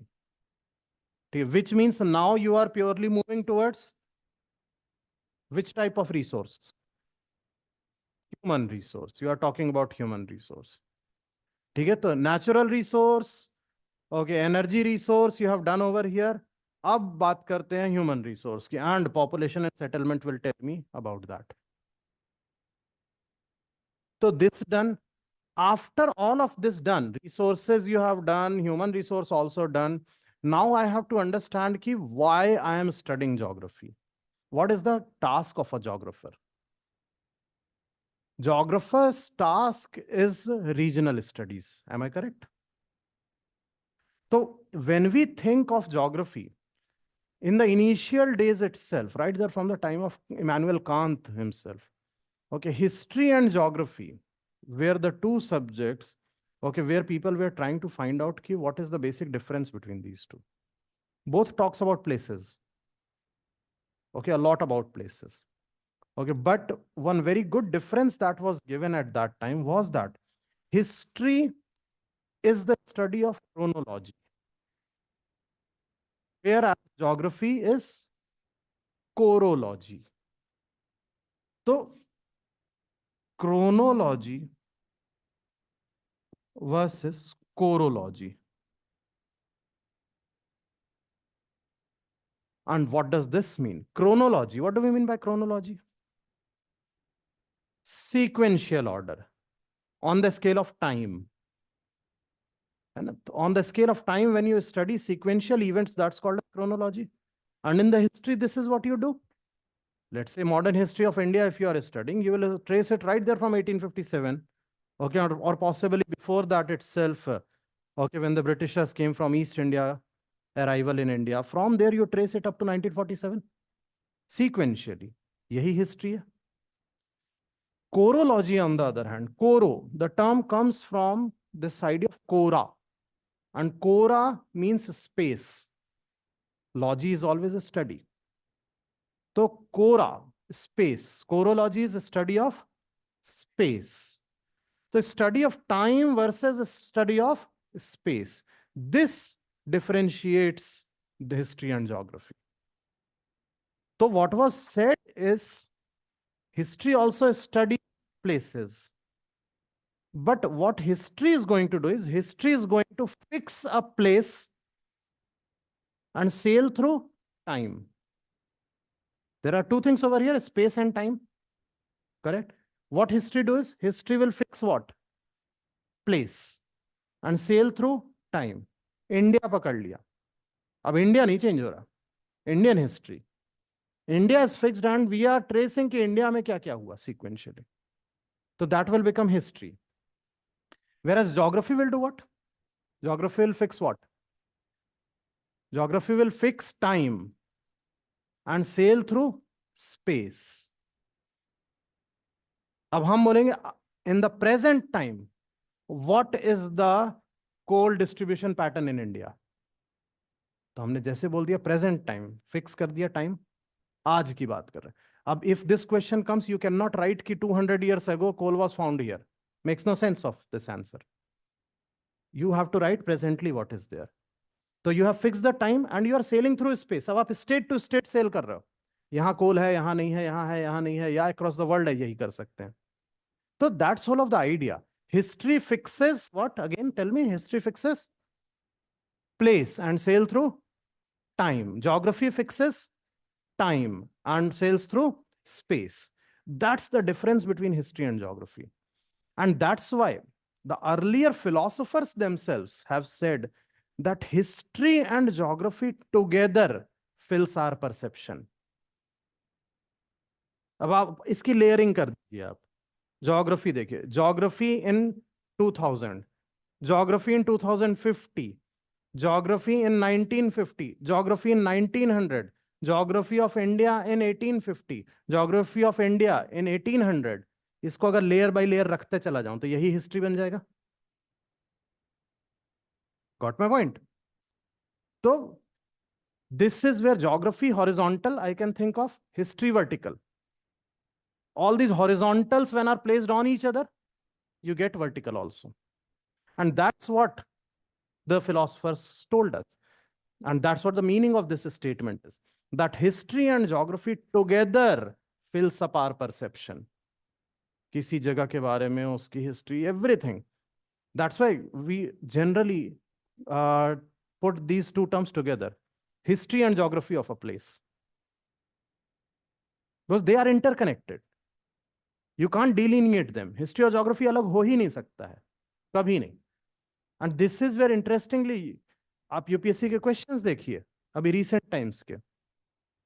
Okay, which means now you are purely moving towards which type of resource? Human resource. You are talking about human resource. ठीक है, तो natural resource, okay, energy resource you have done over here. अब बात करते हैं human resource की, and population and settlement will tell me about that. So this done. After all of this done, resources you have done, human resource also done. Now I have to understand ki why I am studying geography. What is the task of a geographer? Geographer's task is regional studies. Am I correct? So when we think of geography, in the initial days itself, right there from the time of Immanuel Kant himself, okay, history and geography were the two subjects, okay, where people were trying to find out ki what is the basic difference between these two. Both talks about places, okay, a lot about places, okay, but one very good difference that was given at that time was that history is the study of chronology, whereas geography is chorology. So chronology versus chorology. And what does this mean? Chronology. What do we mean by chronology? Sequential order on the scale of time. And on the scale of time, when you study sequential events, that's called chronology. And in the history, this is what you do. Let's say modern history of India, if you are studying, you will trace it right there from 1857. Okay, or possibly before that itself. Okay, when the Britishers came from East India, arrival in India. From there, you trace it up to 1947. Sequentially. Yahi history hai. Chorology, on the other hand, choro, the term comes from this idea of chora. And chora means space. Logy is always a study. So chora, space. Chorology is a study of space. So study of time versus a study of space. This differentiates the history and geography. So what was said is history also studies places. But what history is going to do is history is going to fix a place and sail through time. There are two things over here, space and time. Correct? What history does? History will fix what? Place and sail through time. India पकड़ लिया. अब India नहीं change हो रहा. Indian history. India is fixed and we are tracing कि India में क्या क्या हुआ sequentially. So that will become history. Whereas geography will do what? Geography will fix what? Geography will fix time and sail through space. अब हम बोलेंगे in the present time, what is the coal distribution pattern in India? तो हमने जैसे बोल दिया present time, fix कर दिया time, आज की बात कर रहे हैं. अब if this question comes, you cannot write कि 200 years ago coal was found here. Makes no sense of this answer. You have to write presently what is there. So you have fixed the time and you are sailing through space. अब आप state to state sale कर रहे हो, यहाँ कोल है, यहाँ नहीं है, यहाँ है, यहाँ नहीं है, या अक्रॉस द वर्ल्ड है, यही कर सकते हैं. So that's all of the idea. History fixes what? Again, tell me, history fixes place and sail through time. Geography fixes time and sails through space. That's the difference between history and geography. And that's why the earlier philosophers themselves have said that history and geography together fills our perception. अब आप इसकी layering कर दीजिए. आप geography देखिए, geography in 2000, geography in 2050, geography in 1950, geography in 1900, geography of India in 1850, geography of India in 1800. इसको अगर layer by layer रखते चला जाऊं तो यही हिस्ट्री बन जाएगा. Got my point? तो this is where geography horizontal I can think of, history vertical. All these horizontals, when are placed on each other, you get vertical also. And that's what the philosophers told us. And that's what the meaning of this statement is, that history and geography together fills up our perception. किसी जगह के बारे में, उसकी history, everything. That's why we generally put these two terms together, history and geography of a place, because they are interconnected. You can't delineate them. History और geography अलग हो ही नहीं सकता है, कभी नहीं. And this is where interestingly, आप UPSC के क्वेश्चंस देखिए अभी recent times के.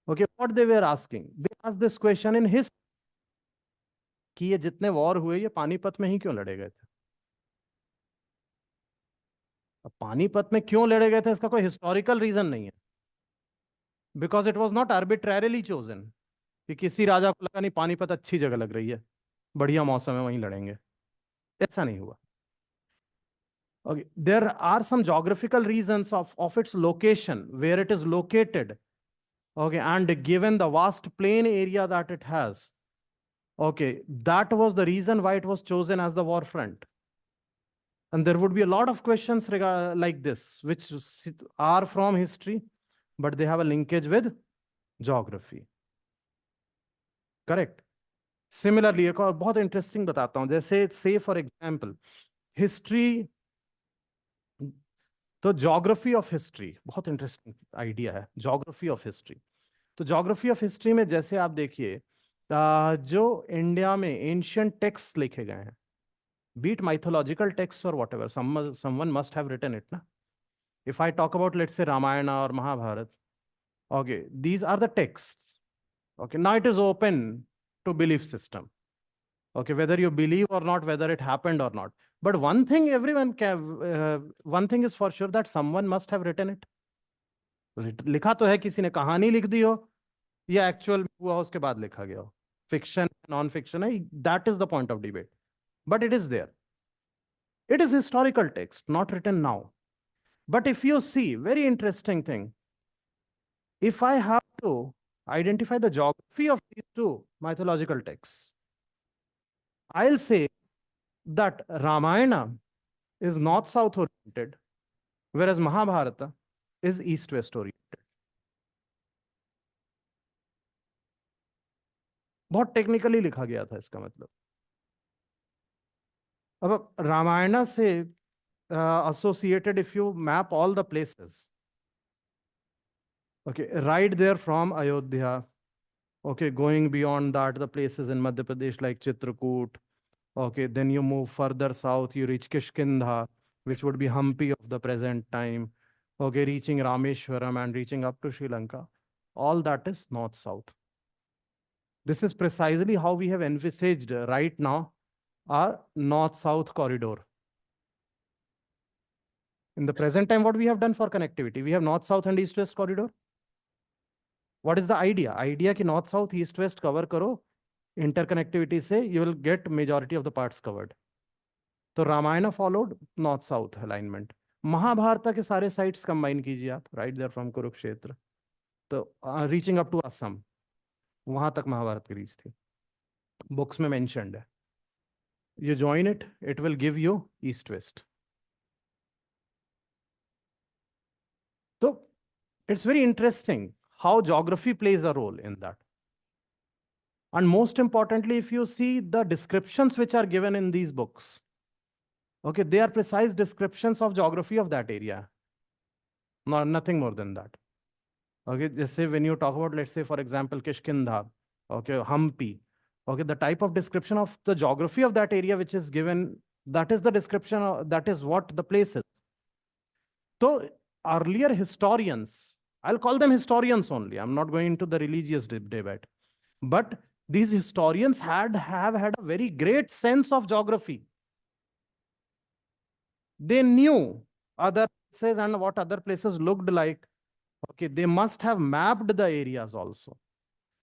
Okay, what they were asking? They asked this question in history कि ये जितने वॉर हुए ये पानीपत में ही क्यों लड़े गए थे. अब पानीपत में क्यों लड़े गए थे इसका कोई हिस्टोरिकल रीजन नहीं है, because it was not arbitrarily chosen कि किसी राजा को लगा नहीं पानीपत अच्छी जगह लग रही है, बढ़िया मौसम है, वहीं लड़ेंगे. ऐसा नहीं हुआ. Okay, there are some geographical reasons of its location, where it is located. Okay, and given the vast plain area that it has, okay, that was the reason why it was chosen as the war front. And there would be a lot of questions like this, which are from history, but they have a linkage with geography. Correct? Similarly, एक और बहुत interesting बताता हूं, जैसे say for example, history, तो geography of history बहुत interesting idea है. Geography of history, तो ज्योग्राफी ऑफ हिस्ट्री में जैसे आप देखिए जो इंडिया में एंशिएंट टेक्स्ट लिखे गए हैं, बीट माइथोलॉजिकल टेक्स्ट और whatever, someone must have written it ना. If I talk about let's say Ramayana और Mahabharata, okay, these are the text. Okay, now it is open to belief system. Okay, whether you believe or not, whether it happened or not. But one thing everyone can, one thing is for sure, that someone must have written it. लिखा तो है, किसी ने कहानी लिख दी हो या actual हुआ उसके बाद लिखा गया हो, फिक्शन नॉन फिक्शन है, that is the point of debate. But it is there. It is historical text, not written now. But if you see, very interesting thing, if I have to identify the geography of these two mythological texts, I'll say that Ramayana is north-south oriented, whereas Mahabharata is east-west oriented. बहुत technically लिखा गया था इसका मतलब. अब रामायण से associated, if you map all the places, okay, right there from Ayodhya, okay, going beyond that, the places in Madhya Pradesh like Chitrakoot. Okay, then you move further south, you reach Kishkindha, which would be Hampi of the present time. Okay, reaching Rameshwaram and reaching up to Sri Lanka. All that is north-south. This is precisely how we have envisaged right now our north-south corridor. In the present time, what we have done for connectivity, we have north-south and east-west corridor. What is the idea? Idea ki north-south, east-west cover karo, interconnectivity से you will get majority of the parts covered. तो Ramayana followed north south alignment. Mahabharata के सारे sites combine कीजिए आप, right there from Kurukshetra तो reaching up to Assam, वहां तक महाभारत की रीच थी, बुक्स में मेंशन्ड है. You join it, it will give you east west. So it's very interesting how geography plays a role in that. And most importantly, if you see the descriptions which are given in these books, okay, they are precise descriptions of geography of that area. Nothing more than that. Okay, just say when you talk about, let's say, for example, Kishkindha, okay, Hampi, okay, the type of description of the geography of that area which is given, that is the description, that is what the place is. So earlier historians, I'll call them historians only, I'm not going into the religious debate, but these historians have had a very great sense of geography. They knew other places and what other places looked like. Okay, they must have mapped the areas also.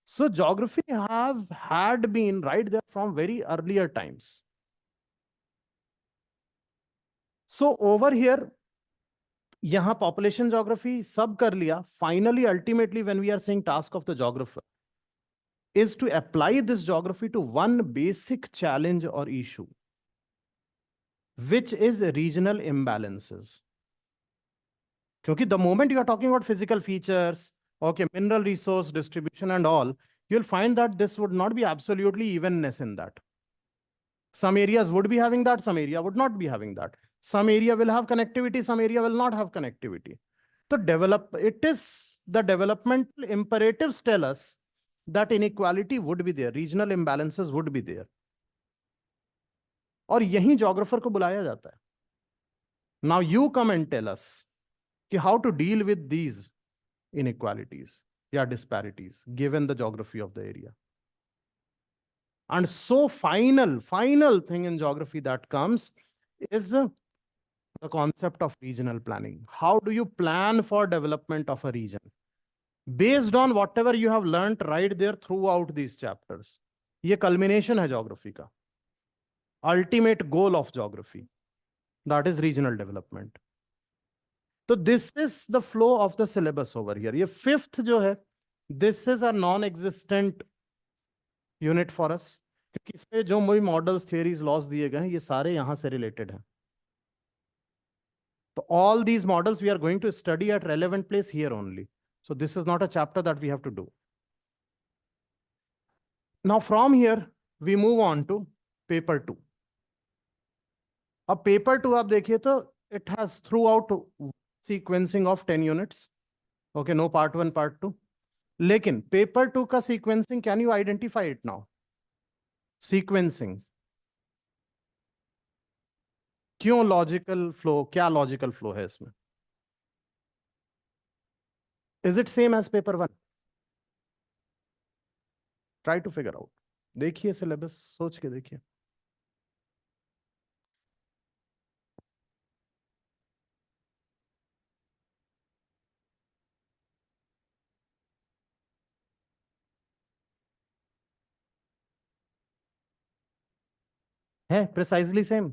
So geography had been right there from very earlier times. So over here, यहाँ population geography सब कर लिया. Finally, ultimately, when we are saying task of the geographer is to apply this geography to one basic challenge or issue, which is regional imbalances. Because the moment you are talking about physical features, okay, mineral resource distribution and all, you'll find that this would not be absolutely evenness in that. Some areas would be having that, some area would not be having that. Some area will have connectivity, some area will not have connectivity. So the developmental imperatives tell us that inequality would be there, regional imbalances would be there. और यही geographer को बुलाया जाता है. Now you come and tell us how to deal with these inequalities, disparities, given the geography of the area. And so final thing in geography that comes is the concept of regional planning. How do you plan for development of a region? Based on whatever you have learned right there throughout these chapters. ये culmination है geography का. Ultimate goal of geography. That is regional development. So this is the flow of the syllabus over here. ये fifth जो है, this is a non-existent unit for us. क्योंकि इस पे जो भी मॉडल्स थियरीज लॉस दिए गए हैं ये सारे यहाँ से रिलेटेड हैं. So all these models we are going to study at relevant place here only. So this is not a chapter that we have to do. Now from here we move on to paper 2. अब paper 2 आप देखिए तो it has throughout sequencing of 10 units. Okay, no part 1, part 2. लेकिन paper 2 का sequencing, can you identify it now? Sequencing. क्यों logical flow, क्या logical flow है इसमें? Is it same as paper 1? Try to figure out. देखिए syllabus, सोच के देखिए. है प्रिसाइजली सेम.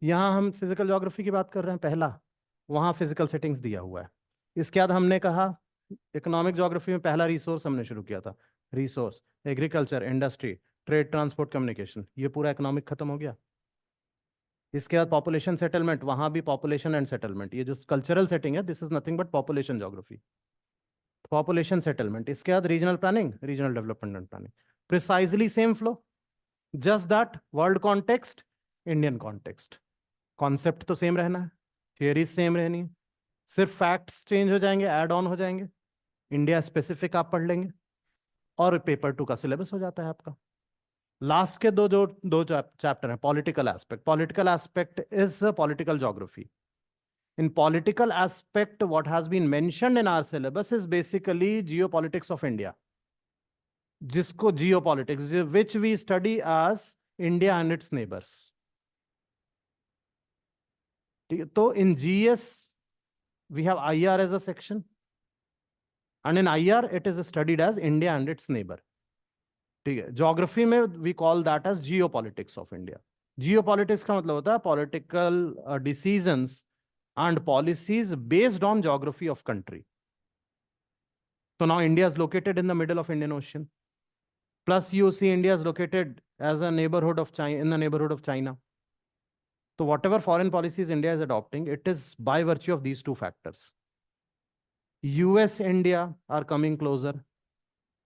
यहां हम फिजिकल ज्योग्राफी की बात कर रहे हैं पहला, वहां फिजिकल सेटिंग्स दिया हुआ है. इसके बाद हमने कहा इकोनॉमिक ज्योग्राफी में पहला रिसोर्स हमने शुरू किया था, resource, agriculture, industry, trade, transport, communication. ये पूरा इकोनॉमिक खत्म हो गया. इसके बाद पॉपुलेशन सेटलमेंट, वहां भी पॉपुलेशन एंड सेटलमेंट. ये जो कल्चरल सेटिंग है, this is nothing but population geography, population settlement. इसके बाद regional planning, regional development and planning. Precisely same flow, just that world context, Indian context. Concept तो same रहना है, थियरीज सेम रहनी है, सिर्फ फैक्ट्स चेंज हो जाएंगे, ऐड ऑन हो जाएंगे. इंडिया स्पेसिफिक आप पढ़ लेंगे और पेपर 2 का सिलेबस हो जाता है आपका. लास्ट के दो चैप्टर हैं. Political aspect. Political aspect is political geography. In political aspect, what has been mentioned in our syllabus is basically geopolitics of India. जिसको geopolitics, which we study as India and its neighbors. तो in GS we have IR as a section, and in IR it is studied as India and its neighbor. ठीक है. Geography में we call that as geopolitics of India. Geopolitics का मतलब होता है political decisions and policies based on geography of country. So now India is located in the middle of Indian Ocean. Plus you see India is located as a neighborhood of China, in the neighborhood of China. So whatever foreign policies India is adopting, it is by virtue of these two factors. US, India are coming closer.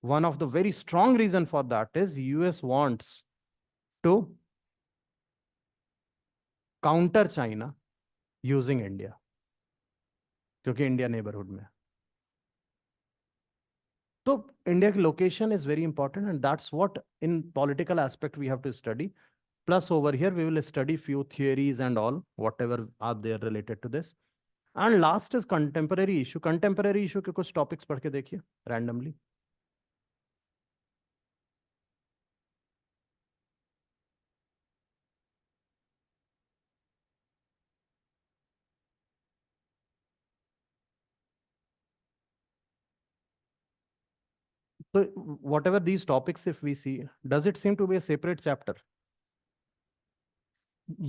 One of the very strong reason for that is US wants to counter China using India, क्योंकि India neighbourhood में है. तो India की location is very important and that's what in political aspect we have to study. Plus over here, we will study few theories and all, whatever are there related to this. And last is contemporary issue. Contemporary issue के कुछ topics पढ़ के देखिए randomly. So whatever these topics, if we see, does it seem to be a separate chapter?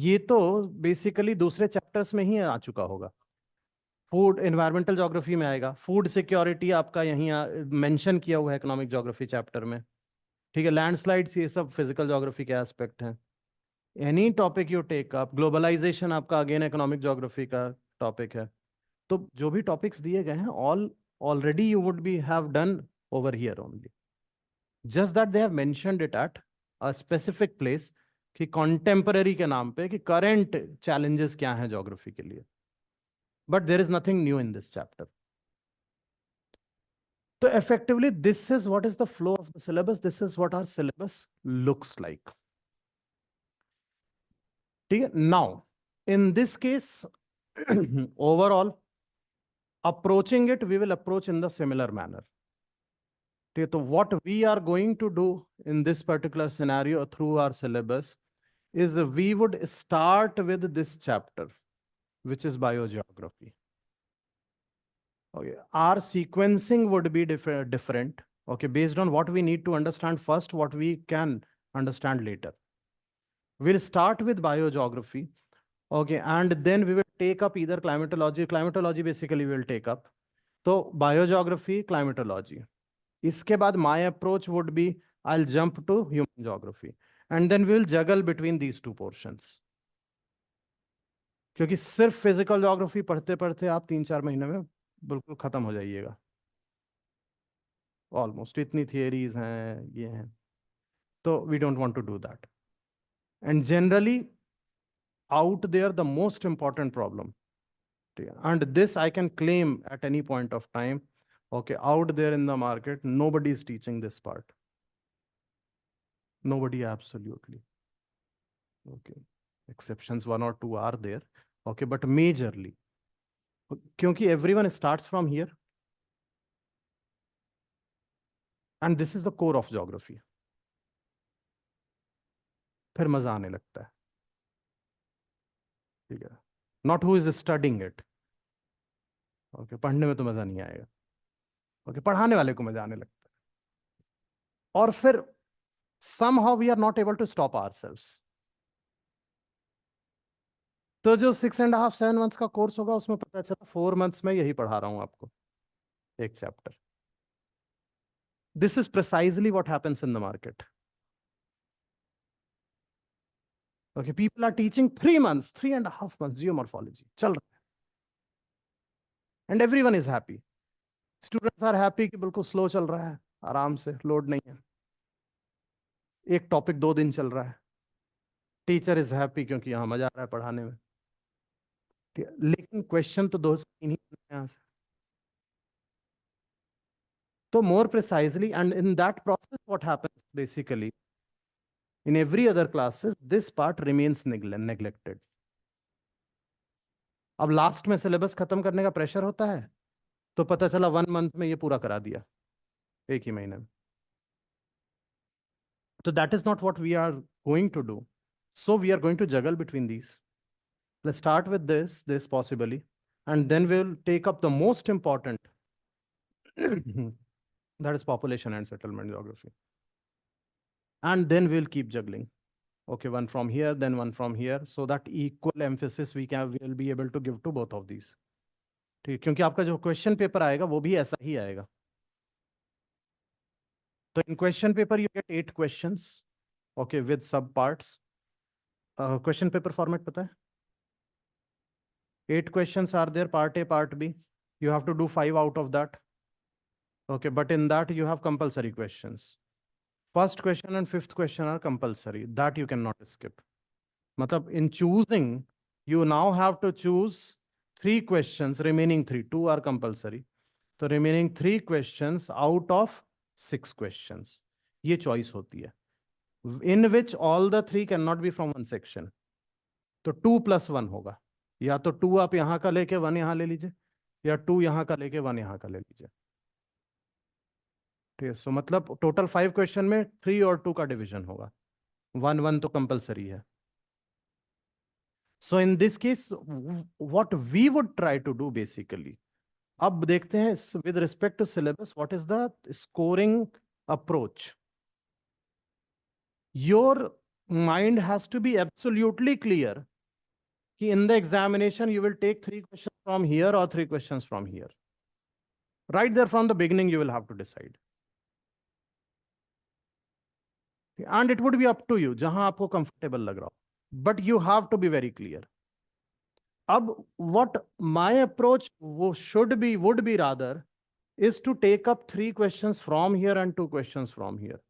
ये तो basically दूसरे chapters में ही आ चुका होगा. फूड एनवायरमेंटल ज्योग्राफी में आएगा. फूड सिक्योरिटी आपका यहीं मेंशन किया हुआ है इकोनॉमिक ज्योग्राफी चैप्टर में. ठीक है. लैंडस्लाइड्स ये सब फिजिकल ज्योग्राफी के एस्पेक्ट हैं. Any topic you take up, globalisation आपका अगेन इकोनॉमिक ज्योग्राफी का टॉपिक है. तो जो भी टॉपिक्स दिए गए हैं all already you would be have done over here only. Just that they have mentioned it at a specific place कि कॉन्टेम्पररी के नाम पे कि करंट चैलेंजेस क्या हैं ज्योग्राफी के लिए. But there is nothing new in this chapter. तो effectively this is what is the flow of the syllabus. This is what our syllabus looks like. ठीक है. Now in this case overall approaching it, we will approach in the similar manner. ठीक है. तो what we are going to do in this particular scenario through our syllabus is we would start with this chapter, which is biogeography. Okay. Our sequencing would be different. Okay. Based on what we need to understand first, what we can understand later. We'll start with biogeography. Okay. And then we will take up either climatology. Climatology basically we will take up. So biogeography, climatology. इसके बाद my approach would be I'll jump to human geography. And then we will juggle between these two portions. क्योंकि सिर्फ physical geography पढ़ते पढ़ते आप 3-4 महीने में बिल्कुल खत्म हो जाइएगा. ऑलमोस्ट इतनी थियरीज हैं, ये हैं. तो we don't want to do that. And generally out there the most important problem, and this I can claim at any point of time, okay, out there in the market nobody is teaching this part. Nobody, absolutely. Okay, exceptions 1 or 2 are there. Okay, but majorly क्योंकि everyone starts from here and this is the core of geography. फिर मजा आने लगता है. ठीक है. Not who is studying it. Okay. पढ़ने में तो मजा नहीं आएगा. ओके. पढ़ाने वाले को मजा आने लगता है. और फिर somehow we are not able to stop ourselves. तो जो 6.5-7 months का कोर्स होगा उसमें पता चला 4 months में यही पढ़ा रहा हूं आपको एक chapter. This is precisely what happens in the market. Okay, people are teaching 3 months, 3.5 months geomorphology. चल रहा है. And everyone is happy. Students are happy कि बिल्कुल स्लो चल रहा है, आराम से, लोड नहीं है. एक टॉपिक 2 दिन चल रहा है. टीचर इज हैप्पी क्योंकि यहाँ मजा आ रहा है पढ़ाने में. लेकिन क्वेश्चन तो 2 ही यहाँ से. तो more precisely, and in that process what happens basically in every other classes, this part remains neglected. अब लास्ट में सिलेबस खत्म करने का प्रेशर होता है तो पता चला 1 month में ये पूरा करा दिया, एक ही महीने में. So that is not what we are going to do. So we are going to juggle between these. Let's start with this possibly, and then we'll take up the most important that is population and settlement geography. And then we'll keep juggling. Okay, one from here, then one from here, so that equal emphasis we'll be able to give to both of these. ठीक, क्योंकि आपका जो question paper आएगा वो भी ऐसा ही आएगा. तो in question paper you get 8 questions, okay, with sub parts. Question paper format पता है? 8 questions are there, part A, part B. You have to do 5 out of that. Okay, but in that you have compulsory questions. First question and fifth question are compulsory. That you cannot skip. Matlab, in choosing, you now have to choose 3 questions, remaining 3, 2 are compulsory. So remaining 3 questions out of 6 questions. ये choice होती है. In which all the 3 cannot be from one section. तो 2 + 1 होगा. या तो 2 आप यहाँ का लेके 1 यहाँ ले लीजिए, या 2 यहाँ का लेके 1 यहाँ का ले लीजिए. ठीक है. सो मतलब टोटल 5 क्वेश्चन में 3 और 2 का डिवीजन होगा. 1 1 तो कंपलसरी है. So in this case what we would try to do basically, अब देखते हैं with respect to syllabus what is the scoring approach. Your mind has to be absolutely clear कि in the examination you will take 3 questions from here or 3 questions from here. Right there from the beginning you will have to decide. And it would be up to you, जहां आपको comfortable लग रहा हो. But you have to be very clear. अब what my approach would be rather is to take up 3 questions from here and 2 questions from here.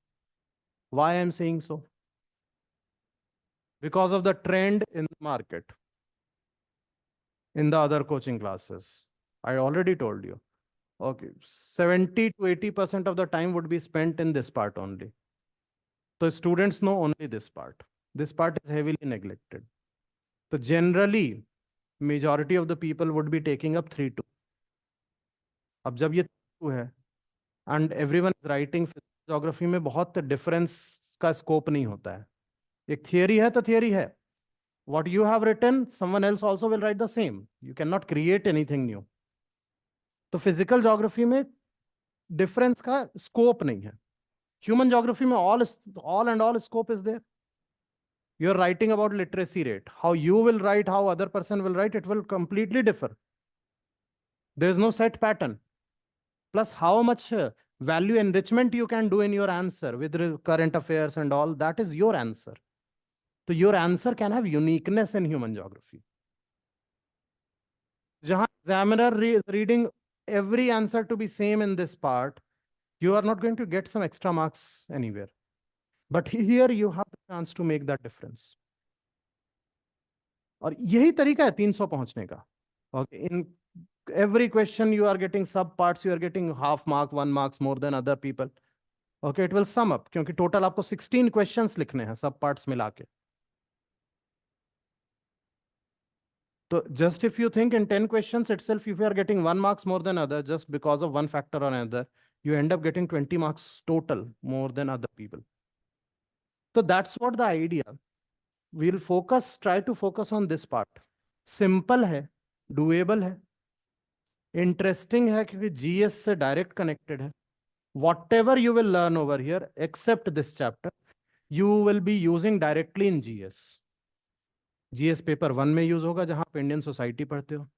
Why I am saying so? Because of the trend in the market. In the other coaching classes, I already told you. Okay, 70 to 80% of the time would be spent in this part only. So students know only this part. This part is heavily neglected. So generally, majority of the people would be taking up 3 2. अब जब ये 2 है, and everyone is writing geography में बहुत difference का scope नहीं होता है. एक theory है तो theory है. What you have written, someone else also will write the same. You cannot create anything new. तो physical geography में difference का scope नहीं है. Human geography में all and all scope is there. You're writing about literacy rate. How you will write, how other person will write, it will completely differ. There is no set pattern. Plus how much value enrichment you can do in your answer with current affairs and all, that is your answer. So your answer can have uniqueness in human geography. Jahan examiner reading every answer to be same in this part, you are not going to get some extra marks anywhere. But here you have the chance to make that difference. और यही तरीका है 300 पहुंचने का. Okay, in every question you are getting sub parts, you are getting half mark, 1 marks more than other people. Okay, it will sum up क्योंकि total आपको 16 questions लिखने हैं सब parts मिला के. So just if you think in 10 questions itself, if you are getting 1 marks more than other just because of one factor or another, you end up getting 20 marks total more than other people. So that's what the idea. We'll try to focus on this part. Simple है, doable है, interesting है क्योंकि GS से direct connected है. Whatever you will learn over here, except this chapter, you will be using directly in GS. GS paper 1 में use होगा जहां आप इंडियन सोसाइटी पढ़ते हो.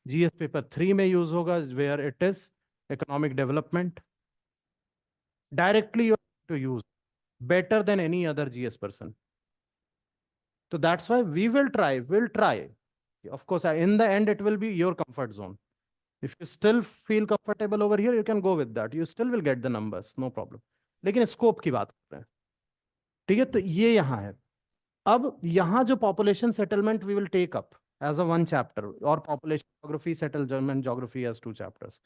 GS पेपर 3 में यूज होगा where it is economic development. Directly you have to use better than any other GS person. So that's why we'll try. Of course, in the end, it will be your comfort zone. If you still feel comfortable over here, you can go with that. You still will get the numbers, no problem. लेकिन scope की बात कर रहे हैं. ठीक है, तो ये यहाँ है. अब यहाँ जो population settlement we will take up as a 1 chapter, or population geography, settlement geography as 2 chapters.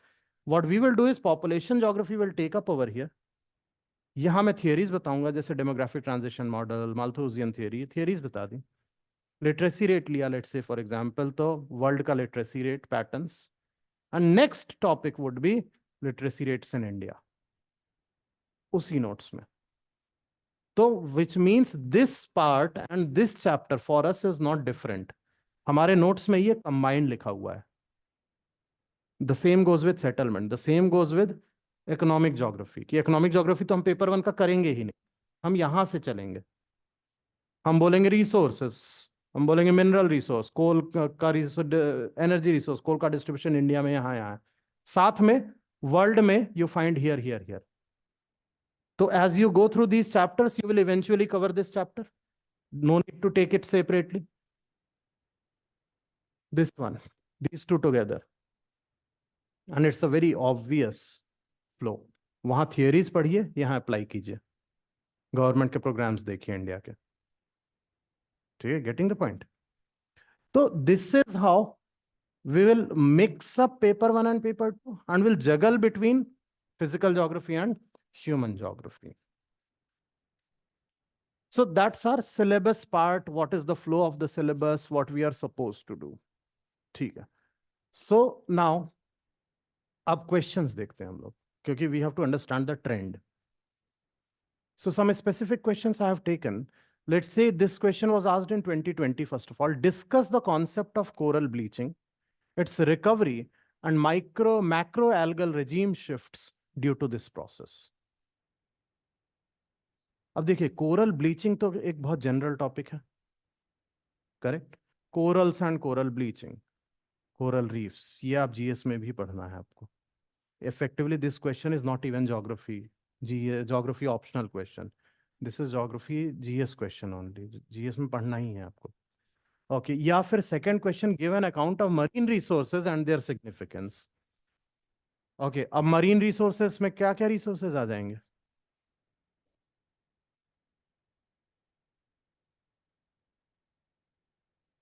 What we will do is population geography will take up over here. यहाँ मैं थियरीज बताऊंगा जैसे demographic transition model, Malthusian theories बता दी. Literacy rate लिया let's say for example, तो world का literacy rate patterns, and next topic would be literacy rates in India उसी notes में. तो which means this part and this chapter for us is not different. हमारे notes में ये combined लिखा हुआ है. The same goes with settlement, the same goes with economic geography. कि इकोनॉमिक ज्योग्राफी तो हम पेपर 1 का करेंगे ही नहीं, हम यहां से चलेंगे. हम बोलेंगे रिसोर्सेस, हम बोलेंगे मिनरल रिसोर्स, कोल का रिसोर्स, एनर्जी रिसोर्स, कोल का डिस्ट्रीब्यूशन इंडिया में यहाँ यहाँ है. साथ में वर्ल्ड में you find here here here. तो as you go through these chapters you will eventually cover this chapter. No need to take it separately. This one, these two together. And it's a very obvious flow. वहां theories पढ़िए, यहाँ apply कीजिए, government के programmes देखिए India के। ठीक है, getting the point? तो this is how we will mix up paper 1 and paper 2 and will juggle between physical geography and human geography. So that's our syllabus part. What is the flow of the syllabus, what we are supposed to do. ठीक है, so now अब questions देखते हैं हम लोग, क्योंकि we have to understand the trend. So some specific questions I have taken. Let's say this question was asked in 2020. First of all, discuss the concept of coral bleaching, its recovery, and macro algal regime shifts due to this process. अब देखिए, coral bleaching तो एक बहुत general topic है, correct? Corals and coral bleaching, coral reefs, ये आप GS में भी पढ़ना है आपको। Effectively this question is not even geography, geography optional question, this is geography GS question only, GS में पढ़ना ही है आपको। ओके, या फिर second question, give an account of marine resources and their significance. Okay, अब मरीन रिसोर्सेज में क्या क्या रिसोर्सेज आ जाएंगे?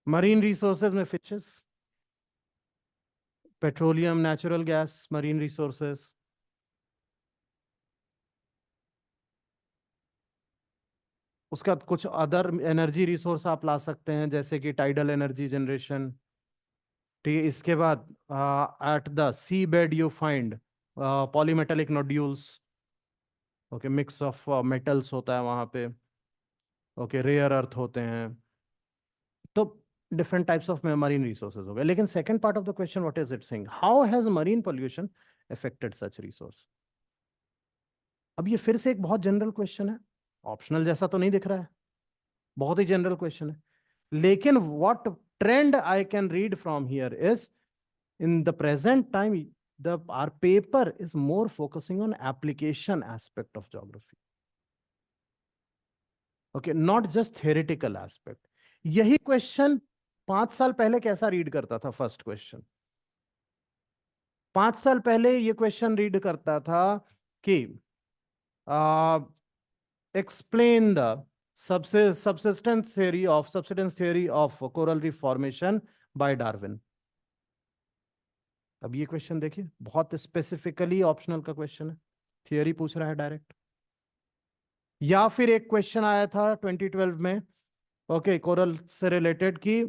मरीन रिसोर्सेज में fishes, petroleum, natural gas, marine resources. उसका कुछ अदर एनर्जी रिसोर्स आप ला सकते हैं, जैसे कि टाइडल एनर्जी जनरेशन। ठीक है, इसके बाद at the sea bed you find polymetallic nodules. Okay, mix of metals होता है वहां पे। ओके, रेयर अर्थ होते हैं। तो different types of marine resources हो गए। लेकिन second part of the question, what is it saying, how has marine pollution affected such resource? अब ये फिर से एक बहुत जनरल क्वेश्चन है, ऑप्शनल जैसा तो नहीं दिख रहा है, बहुत ही जनरल क्वेश्चन है। लेकिन what trend I can read from here is, in the present time, our paper is more focusing on application aspect of geography. Okay, not just theoretical aspect. यही क्वेश्चन 5 साल पहले कैसा रीड करता था? First question 5 साल पहले ये question read करता था कि explain the subsidence theory of coral reef formation by Darwin. अब ये क्वेश्चन देखिए, बहुत स्पेसिफिकली ऑप्शनल का क्वेश्चन है, थियरी पूछ रहा है डायरेक्ट। या फिर एक क्वेश्चन आया था 2012 में, ओके, कोरल से रिलेटेड, की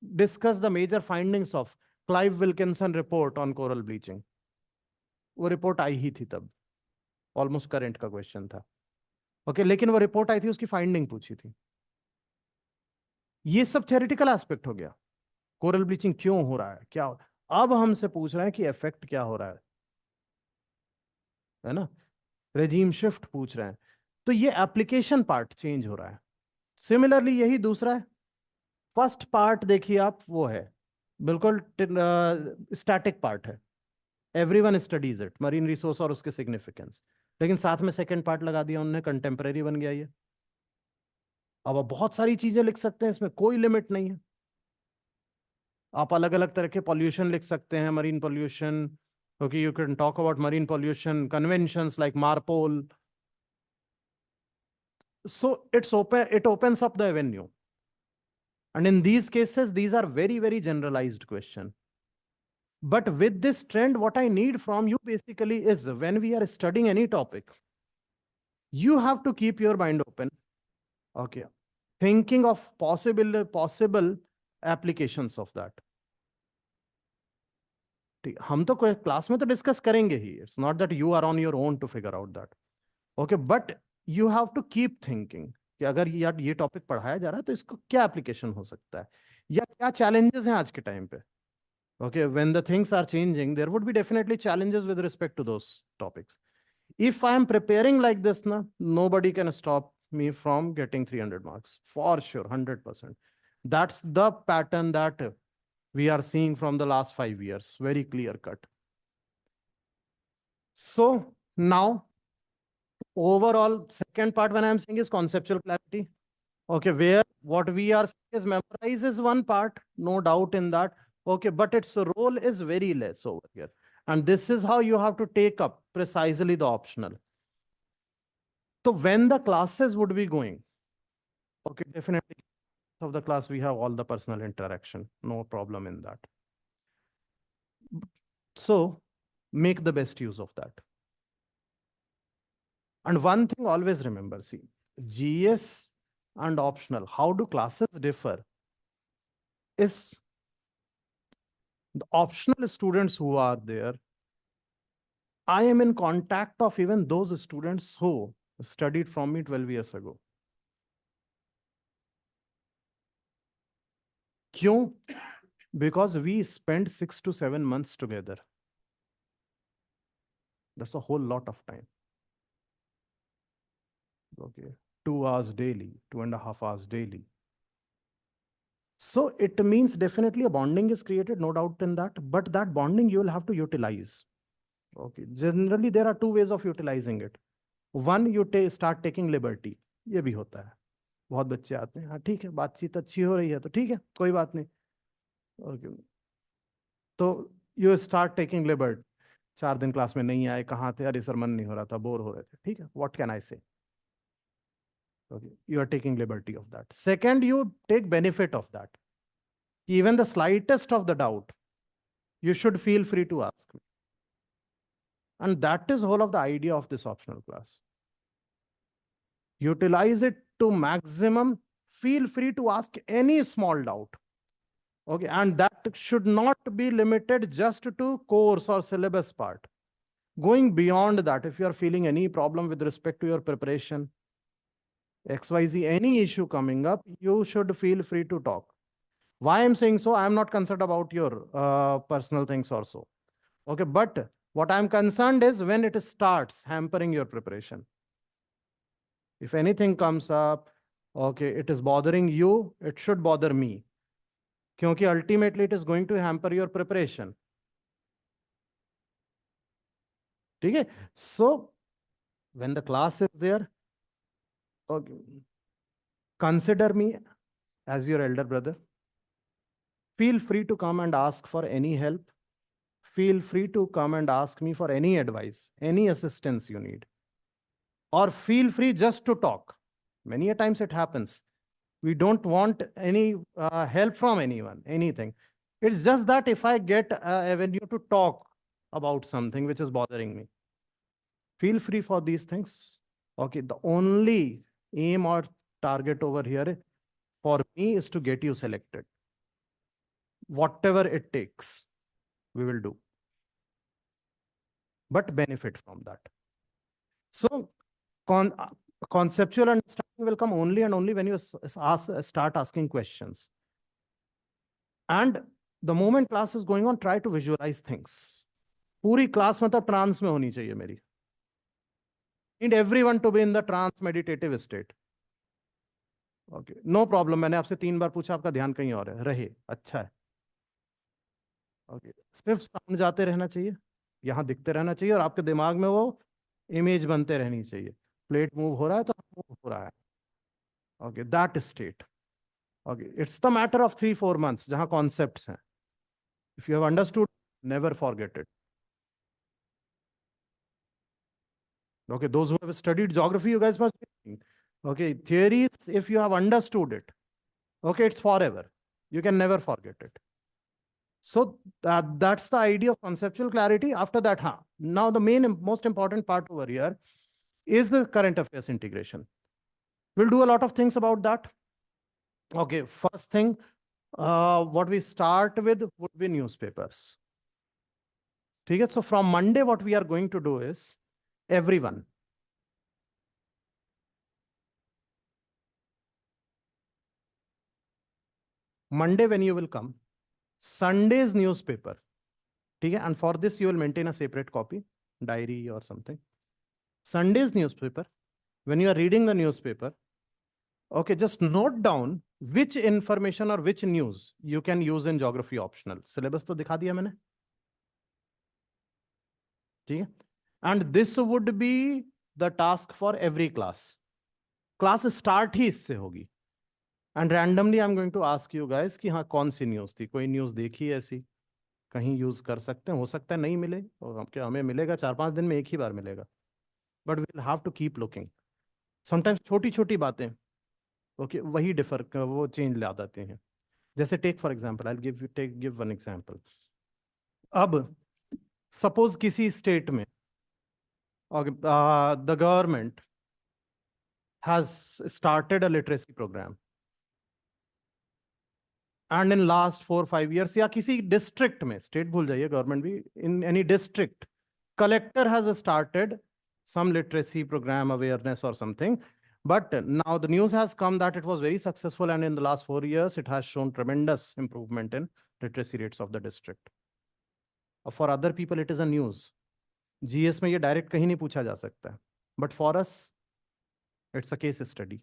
discuss the major findings of Clive Wilkinson report on coral bleaching. वो रिपोर्ट आई ही थी तब, ऑलमोस्ट करंट का क्वेश्चन था। ओके, लेकिन वो रिपोर्ट आई थी, उसकी फाइंडिंग पूछी थी। ये सब थियोरेटिकल एस्पेक्ट हो गया, कोरल ब्लीचिंग क्यों हो रहा है, क्या हो। अब हमसे पूछ रहे हैं कि इफेक्ट क्या हो रहा है ना, रेजीम शिफ्ट पूछ रहे हैं। तो ये एप्लीकेशन पार्ट चेंज हो रहा है। सिमिलरली यही दूसरा है, फर्स्ट पार्ट देखिए आप, वो है बिल्कुल स्टैटिक पार्ट है, everyone studies it, marine resource और उसके सिग्निफिकेंस। लेकिन साथ में सेकंड पार्ट लगा दिया उन्होंने, कंटेम्परेरी बन गया ये। अब आप बहुत सारी चीजें लिख सकते हैं, इसमें कोई लिमिट नहीं है। आप अलग अलग तरह के पॉल्यूशन लिख सकते हैं, marine pollution. Okay, you can talk about marine pollution conventions like मारपोल। So it opens up the avenue, and in these cases these are very, very generalized question. But with this trend, what I need from you basically is, when we are studying any topic, you have to keep your mind open, okay, thinking of possible applications of that. ठीक, हम तो class में तो discuss करेंगे ही, it's not that you are on your own to figure out that. Okay, but you have to keep thinking कि अगर यार ये टॉपिक पढ़ाया जा रहा है तो इसको क्या एप्लीकेशन हो सकता है, या क्या चैलेंजेस हैं आज के टाइम पे। Okay, when the things are changing, there would be definitely challenges with respect to those topics. If I am preparing like this ना, nobody can stop me from getting 300 marks for sure, 100%. That's the pattern that we are seeing from the last 5 years, very clear cut. So now, overall, second part when I am saying is conceptual clarity. Okay, where what we are saying is memorize is one part, no doubt in that. Okay, but its role is very less over here. And this is how you have to take up precisely the optional. So when the classes would be going, okay, definitely of the class, we have all the personal interaction, no problem in that. So make the best use of that. And one thing always remember, see, GS and optional, how do classes differ? Is the optional students who are there, I am in contact of even those students who studied from me 12 years ago. Kyun? Because we spent 6 to 7 months together. That's a whole lot of time. Okay. 2 hours daily, 2.5 hours daily. So it means definitely a bonding is created, no doubt in that, but that bonding you will have to utilize. Okay. Generally, there are two ways of utilizing it. One, you start taking liberty. ये भी होता है. बहुत बच्चे आते हैं, हाँ ठीक है, बातचीत अच्छी हो रही है तो ठीक है, कोई बात नहीं. Okay. तो you start taking liberty. 4 दिन क्लास में नहीं आए, कहाँ थे, अरे सर मन नहीं हो रहा था, बोर हो रहे थे, ठीक है, what can I say? Okay, you are taking liberty of that. Second, you take benefit of that. Even the slightest of the doubt, you should feel free to ask me. And that is whole of the idea of this optional class. Utilize it to maximum. Feel free to ask any small doubt. Okay, and that should not be limited just to course or syllabus part. Going beyond that, if you are feeling any problem with respect to your preparation, XYZ, any issue coming up, you should feel free to talk. Why I'm saying so, I'm not concerned about your personal things also. Okay, but what I'm concerned is when it starts hampering your preparation. If anything comes up, okay, it is bothering you, it should bother me. Because ultimately it is going to hamper your preparation. Okay? So when the class is there, okay, consider me as your elder brother. Feel free to come and ask for any help. Feel free to come and ask me for any advice, any assistance you need. Or feel free just to talk. Many a times it happens. We don't want any help from anyone, anything. It's just that if I get an avenue to talk about something which is bothering me, feel free for these things. Okay, the only aim or target over here for me is to get you selected. Whatever it takes, we will do. But benefit from that. So conceptual understanding will come only and only when you start asking questions. And the moment class is going on, try to visualize things. पूरी class मतलब trance में होनी चाहिए मेरी. Need everyone to be in the trance meditative state. Okay, no problem. मैंने आपसे 3 बार पूछा, आपका ध्यान कहीं और है, रहे, अच्छा है. Okay, सिर्फ साउंड जाते रहना चाहिए, यहाँ दिखते रहना चाहिए और आपके दिमाग में वो इमेज बनते रहनी चाहिए. प्लेट मूव हो रहा है तो मूव हो रहा है. Okay, that state. Okay, it's the matter of 3-4 months जहाँ concepts हैं. If you have understood, never forget it. Okay, those who have studied geography, you guys must be thinking. Okay, theories, if you have understood it, okay, it's forever. You can never forget it. So that's the idea of conceptual clarity. After that, now the most important part over here is current affairs integration. We'll do a lot of things about that. Okay, first thing, what we start with would be newspapers. Okay, so from Monday, what we are going to do is everyone. Monday when you will come, Sunday's newspaper. Okay, and for this you will maintain a separate copy, diary or something. Sunday's newspaper, when you are reading the newspaper, okay, just note down which information or which news you can use in geography optional. Syllabus to दिखा दिया मैंने. ठीक है? And this would be the task for every class. Class start ही इससे होगी. And randomly I am going to ask you guys कि हाँ कौन सी न्यूज़ थी, कोई न्यूज़ देखी है ऐसी, कहीं यूज़ कर सकते हैं, हो सकता है नहीं मिले और हमें मिलेगा 4-5 दिन में एक ही बार मिलेगा, but we will have to keep looking. Sometimes छोटी छोटी बातें ओके वही डिफर वो चेंज ला देते हैं। जैसे take for example, I give one example. अब सपोज किसी स्टेट में the government has started a literacy programme and in last 4-5 years, या किसी डिस्ट्रिक्ट में, स्टेट भूल जाइए, गवर्नमेंट भी, in any district collector has started some literacy program awareness or something, but now the news has come that it was very successful and in the last 4 years it has shown tremendous improvement in literacy rates of the district. For other people it is a news, GS में ये direct कहीं नहीं पूछा जा सकता है, but for us it's a case study.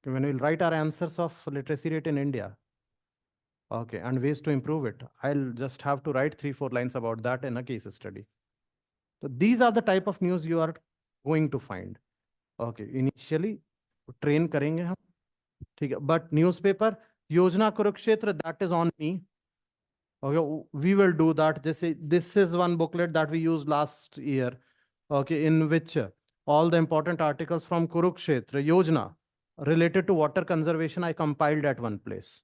When we write our answers of literacy rate in India, okay, and ways to improve it, I'll just have to write 3-4 lines about that in a case study. So these are the type of news you are going to find. Okay, initially train करेंगे हम, ठीक है, but newspaper योजना Kurukshetra, that is on me. Okay, we will do that. This is one booklet that we used last year, okay, in which all the important articles from Kurukshetra Yojana related to water conservation I compiled at one place.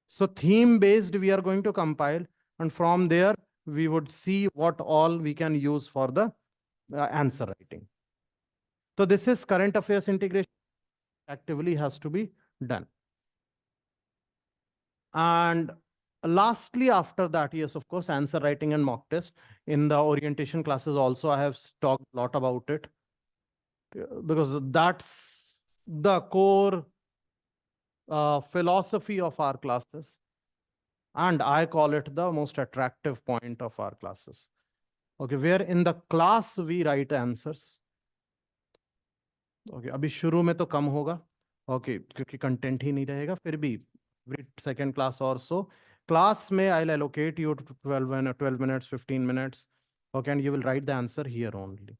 So theme based we are going to compile, and from there we would see what all we can use for the answer writing. So this is current affairs integration actively has to be done. And lastly, after that, yes, of course, answer writing and mock test. In the orientation classes also, I have talked a lot about it because that's the core philosophy of our classes. And I call it the most attractive point of our classes. Okay, where in the class we write answers. Okay, अभी शुरू में तो कम होगा, okay, क्योंकि content ही नहीं रहेगा, फिर भी second class or so. Class में I'll allocate you 12 minutes, 15 minutes, okay, and you will write the answer here only.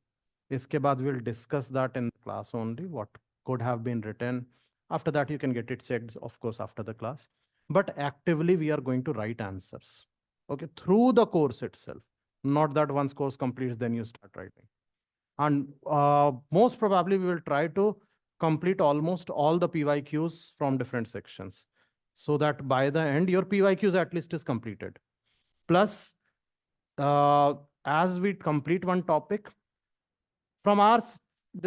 इसके बाद we'll discuss that in class only, what could have been written. After that, you can get it checked, of course, after the class. But actively, we are going to write answers, okay, through the course itself. Not that once course completes, then you start writing. And most probably, we will try to complete almost all the PYQs from different sections, so that by the end, your PYQs at least is completed. Plus, as we complete one topic, from our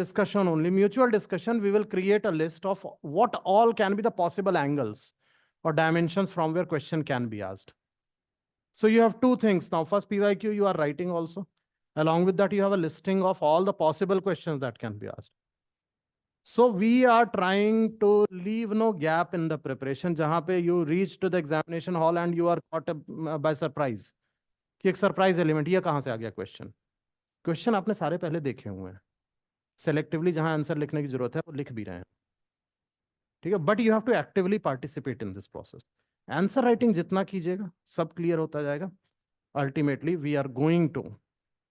discussion only, mutual discussion, we will create a list of what all can be the possible angles or dimensions from where question can be asked. So you have two things now. First, PYQ you are writing also. Along with that, you have a listing of all the possible questions that can be asked. So we are trying to leave no gap in the preparation, जहाँ पे you reach to the examination hall and you are caught by surprise. कि एक surprise element, ये कहाँ से आ गया question? Question आपने सारे पहले देखे हुए हैं. Selectively जहाँ आंसर लिखने की जरूरत है वो लिख भी रहे हैं, ठीक है, but you have to actively participate in this process. Answer writing जितना कीजिएगा सब क्लियर होता जाएगा. Ultimately we are going to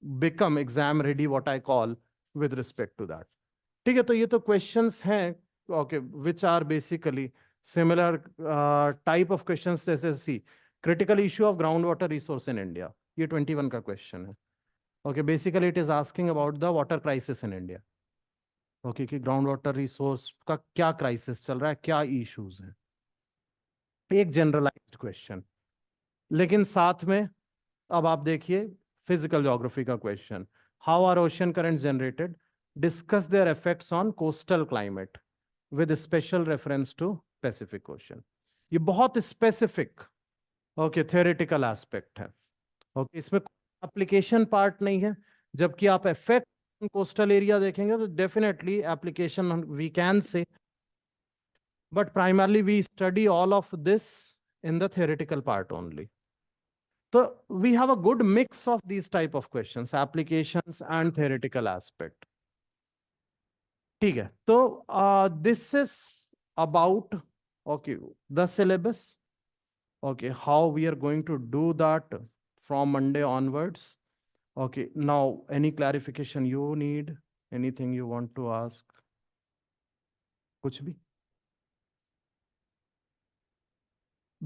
become exam ready, what I call, with respect to that. ठीक है, तो ये तो क्वेश्चंस हैं, okay, which are basically similar type of questions. जैसे see critical issue of ground water resource in India, ये 21 का question है. Okay, basically it is asking about the water crisis in India. Okay, कि ground water resource का क्या crisis चल रहा है, क्या इश्यूज हैं. एक जनरलाइज्ड क्वेश्चन. लेकिन साथ में अब आप देखिए फिजिकल ज्योग्राफी का question. How are ocean current generated, discuss their effects on coastal climate with special reference to Pacific ocean. ये बहुत स्पेसिफिक ओके थ्योरेटिकल एस्पेक्ट है. ओके, इसमें एप्लीकेशन पार्ट नहीं है. जबकि आप इफेक्ट कोस्टल एरिया देखेंगे तो definitely application we can say, but primarily we study all of this in the theoretical part only. So we have a good mix of these type of questions, applications and theoretical aspect. ठीक है, तो this is about okay the syllabus, okay, how we are going to do that from Monday onwards. Okay, now any clarification you need, anything you want to ask, कुछ भी.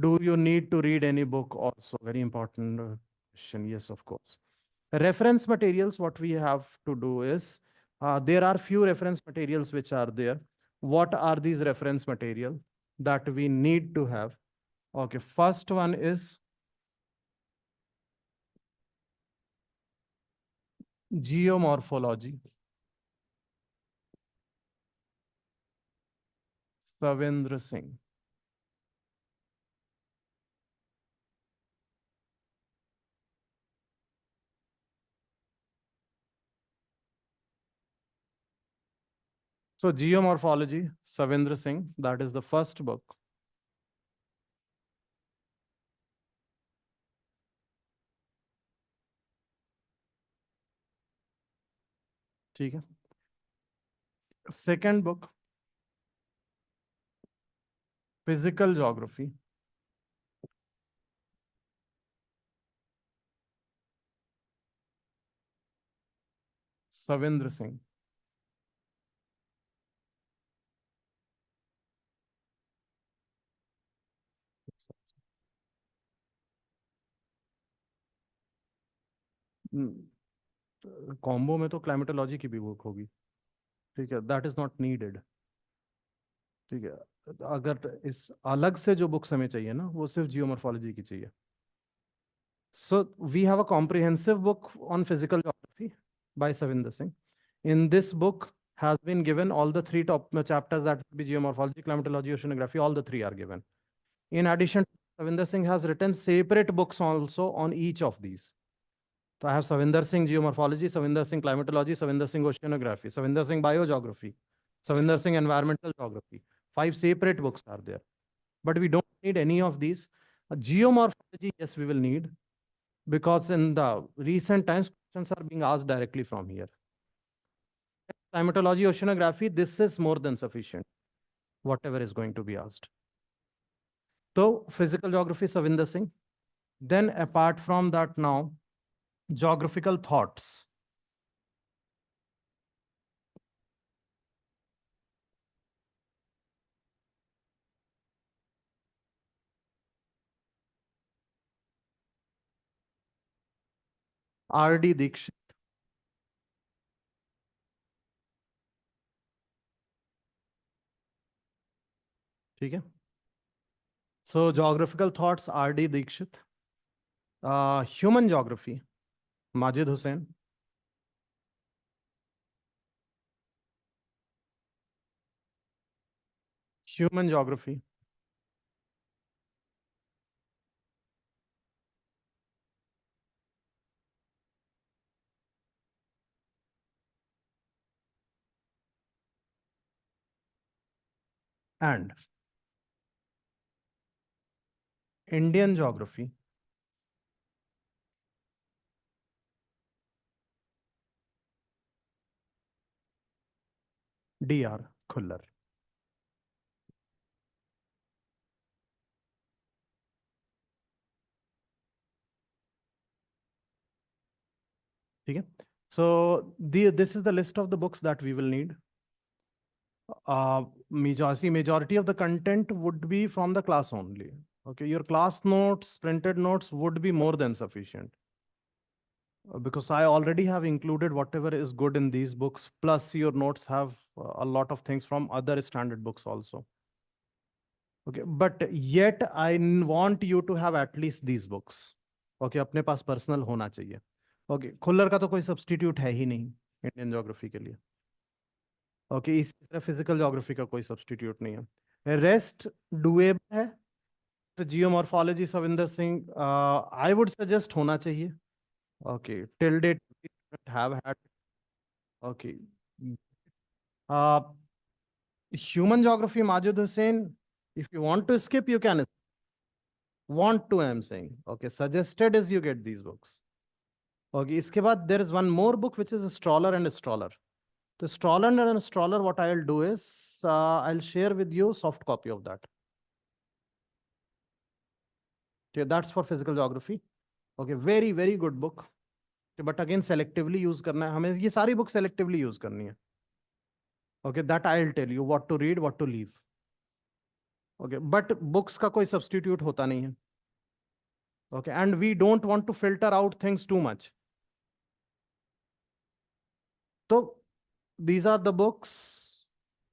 Do you need to read any book also? Very important question. Yes, of course. Reference materials, what we have to do is, there are few reference materials which are there. What are these reference material that we need to have? Okay, first one is geomorphology, Savendra Singh. So geomorphology, Savendra Singh, that is the first book. ठीक है. Second book, physical geography, Savendra Singh. Combo में तो climatology की भी book होगी. ठीक है, that is not needed. ठीक है, अगर इस अलग से जो बुक्स हमें चाहिए ना, वो सिर्फ जियोमॉर्फोलॉजी की चाहिए. So we have a comprehensive book on physical geography by Savinder Singh. In this book has been given all the three top chapters, that will be geomorphology, climatology, oceanography, all the three are given. In addition, Savinder Singh has written separate books also on each of these. So I have Savinder Singh geomorphology, Savinder Singh climatology, Savinder Singh oceanography, Savinder Singh biogeography, Savinder Singh environmental geography. 5 separate books are there. But we don't need any of these. Geomorphology, yes, we will need, because in the recent times, questions are being asked directly from here. Climatology, oceanography, this is more than sufficient, whatever is going to be asked. So physical geography, Savinder Singh. Then apart from that now, geographical thoughts. R.D. Dikshit. ठीक है. So geographical thoughts, R.D. Dikshit. Human geography, Majid Hussain. Human geography, and Indian geography, D.R. Khullar. ठीक है. So this is the list of the books that we will need. Majority of the content would be from the class only. Okay, your class notes, printed notes would be more than sufficient. Because I already have included whatever is good in these books, plus your notes have a lot of things from other standard books also. Okay, but yet I want you to have at least these books. Okay, अपने पास personal होना चाहिए. Okay, Khullar का तो कोई substitute है ही नहीं Indian geography के लिए. ओके, इसी तरह फिजिकल ज्योग्राफी का कोई सब्स्टिट्यूट नहीं है. रेस्ट डुएबल है. Geomorphology Savinder Singh, I would suggest होना चाहिए. Okay, till date have had. Okay, human geography Majid Hussain, if you want to skip you can. Want to, I am saying. Okay, suggested is you get these books. Okay, इसके बाद there is one more book which is Stroller and Stroller. So Stroller and Stroller, what I'll do is I'll share with you soft copy of that. Okay, that's for physical geography. Okay, very very good book. Okay, but again selectively use करना है हमें. ये सारी book selectively use करनी है. Okay, that I'll tell you what to read, what to leave. Okay, but books का कोई substitute होता नहीं है. Okay, and we don't want to filter out things too much. तो these are the books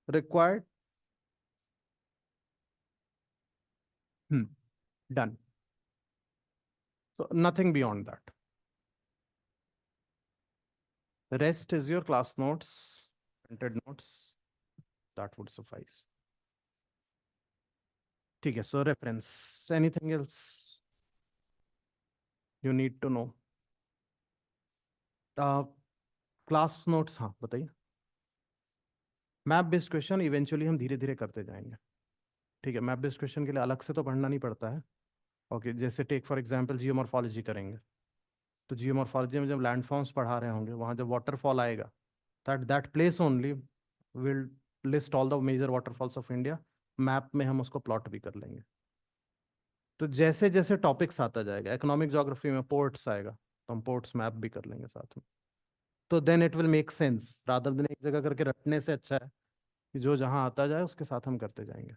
required. Done. So nothing beyond that. The rest is your class notes, printed notes. That would suffice. Okay, so reference. Anything else you need to know? Class notes, हाँ बताइए. Map based question eventually हम धीरे धीरे करते जाएंगे. ठीक है, map based question के लिए अलग से तो पढ़ना नहीं पड़ता है. ओके, जैसे टेक फॉर एग्जांपल जियोमॉर्फोलॉजी करेंगे, तो जियोमॉर्फोलॉजी में जब लैंडफॉर्म्स पढ़ा रहे होंगे, वहाँ जब वाटरफॉल आएगा, that place only will list all the major waterfalls of India. Map में हम उसको प्लॉट भी कर लेंगे. तो जैसे जैसे टॉपिक्स आता जाएगा, इकोनॉमिक ज्योग्राफी में पोर्ट्स आएगा, तो हम पोर्ट्स मैप भी कर लेंगे साथ में. तो then it will make sense, rather than एक जगह करके रटने से अच्छा है कि जो जहां आता जाए उसके साथ हम करते जाएंगे.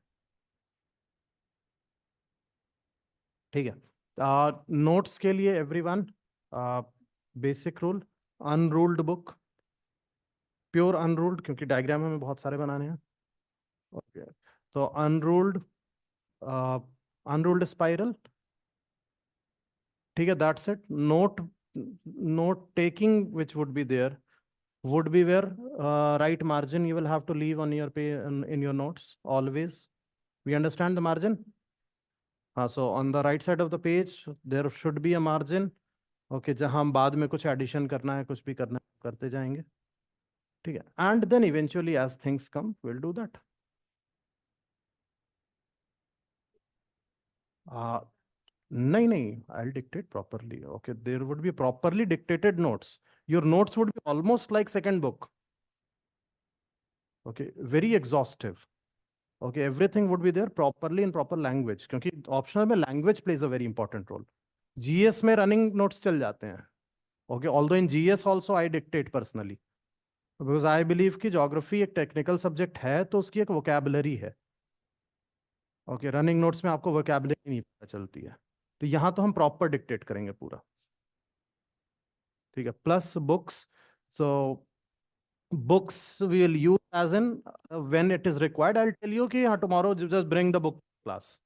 ठीक है. नोट्स के लिए everyone, basic rule, unruled book, pure unruled, क्योंकि डायग्राम हमें बहुत सारे बनाने हैं. ओके, तो अनरूल्ड, अनरूल्ड स्पाइरल. ठीक है, that's it. Note taking which would be there would be where right margin you will have to leave on your in your notes always. We understand the margin? So on the right side of the page there should be a margin. Okay, जहाँ हम बाद में कुछ addition करना है, कुछ भी करना है, करते जाएंगे. ठीक है, and then eventually as things come we'll do that. नहीं, I'll dictate properly. Okay, there would be properly dictated notes. Your notes would be almost like second book. Okay, very exhaustive. Okay, everything would be there properly in proper language, क्योंकि optional में language plays a very important role. GS में running notes चल जाते हैं. Okay, although in GS also I dictate personally, because I believe कि geography एक technical subject है, तो उसकी एक vocabulary है. Okay, running notes में आपको vocabulary नहीं पता चलती है, तो यहाँ तो हम प्रॉपर डिक्टेट करेंगे पूरा. ठीक है, plus books. So books we will use as in when it is required. I will tell you कि हाँ tomorrow just bring the book class.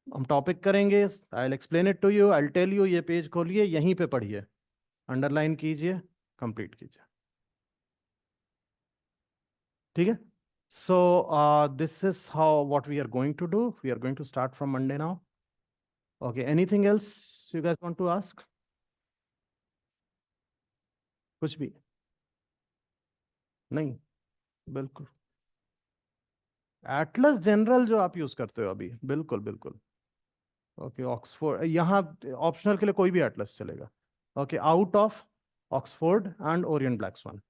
हम टॉपिक करेंगे, I will explain it to you, I will tell you ये page खोलिए, यहीं पे पढ़िए, underline कीजिए, कंप्लीट कीजिए. ठीक है. So this is how what we are going to do. We are going to start from Monday now. Okay, anything else you guys want to ask? कुछ भी नहीं? बिल्कुल. एटलस जनरल जो आप यूज करते हो अभी, बिल्कुल बिल्कुल. ओके, ऑक्सफोर्ड, यहाँ ऑप्शनल के लिए कोई भी एटलस चलेगा. Okay, out of Oxford and Orient Black Swan.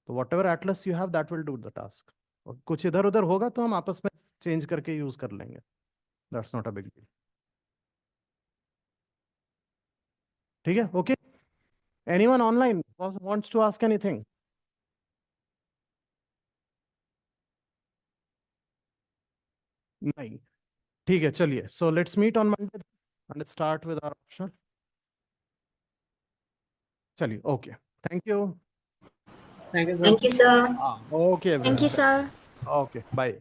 तो whatever atlas you have that will do the task. कुछ इधर उधर होगा तो हम आपस में चेंज करके यूज कर लेंगे. That's not a big deal. ठीक है. Okay, anyone online wants to ask anything? नहीं. ठीक है, चलिए. So let's meet on Monday and start with our option. चलिए, okay, thank you. Thank you, sir. Thank you, sir. Okay Thank you, everyone. sir. Okay, bye.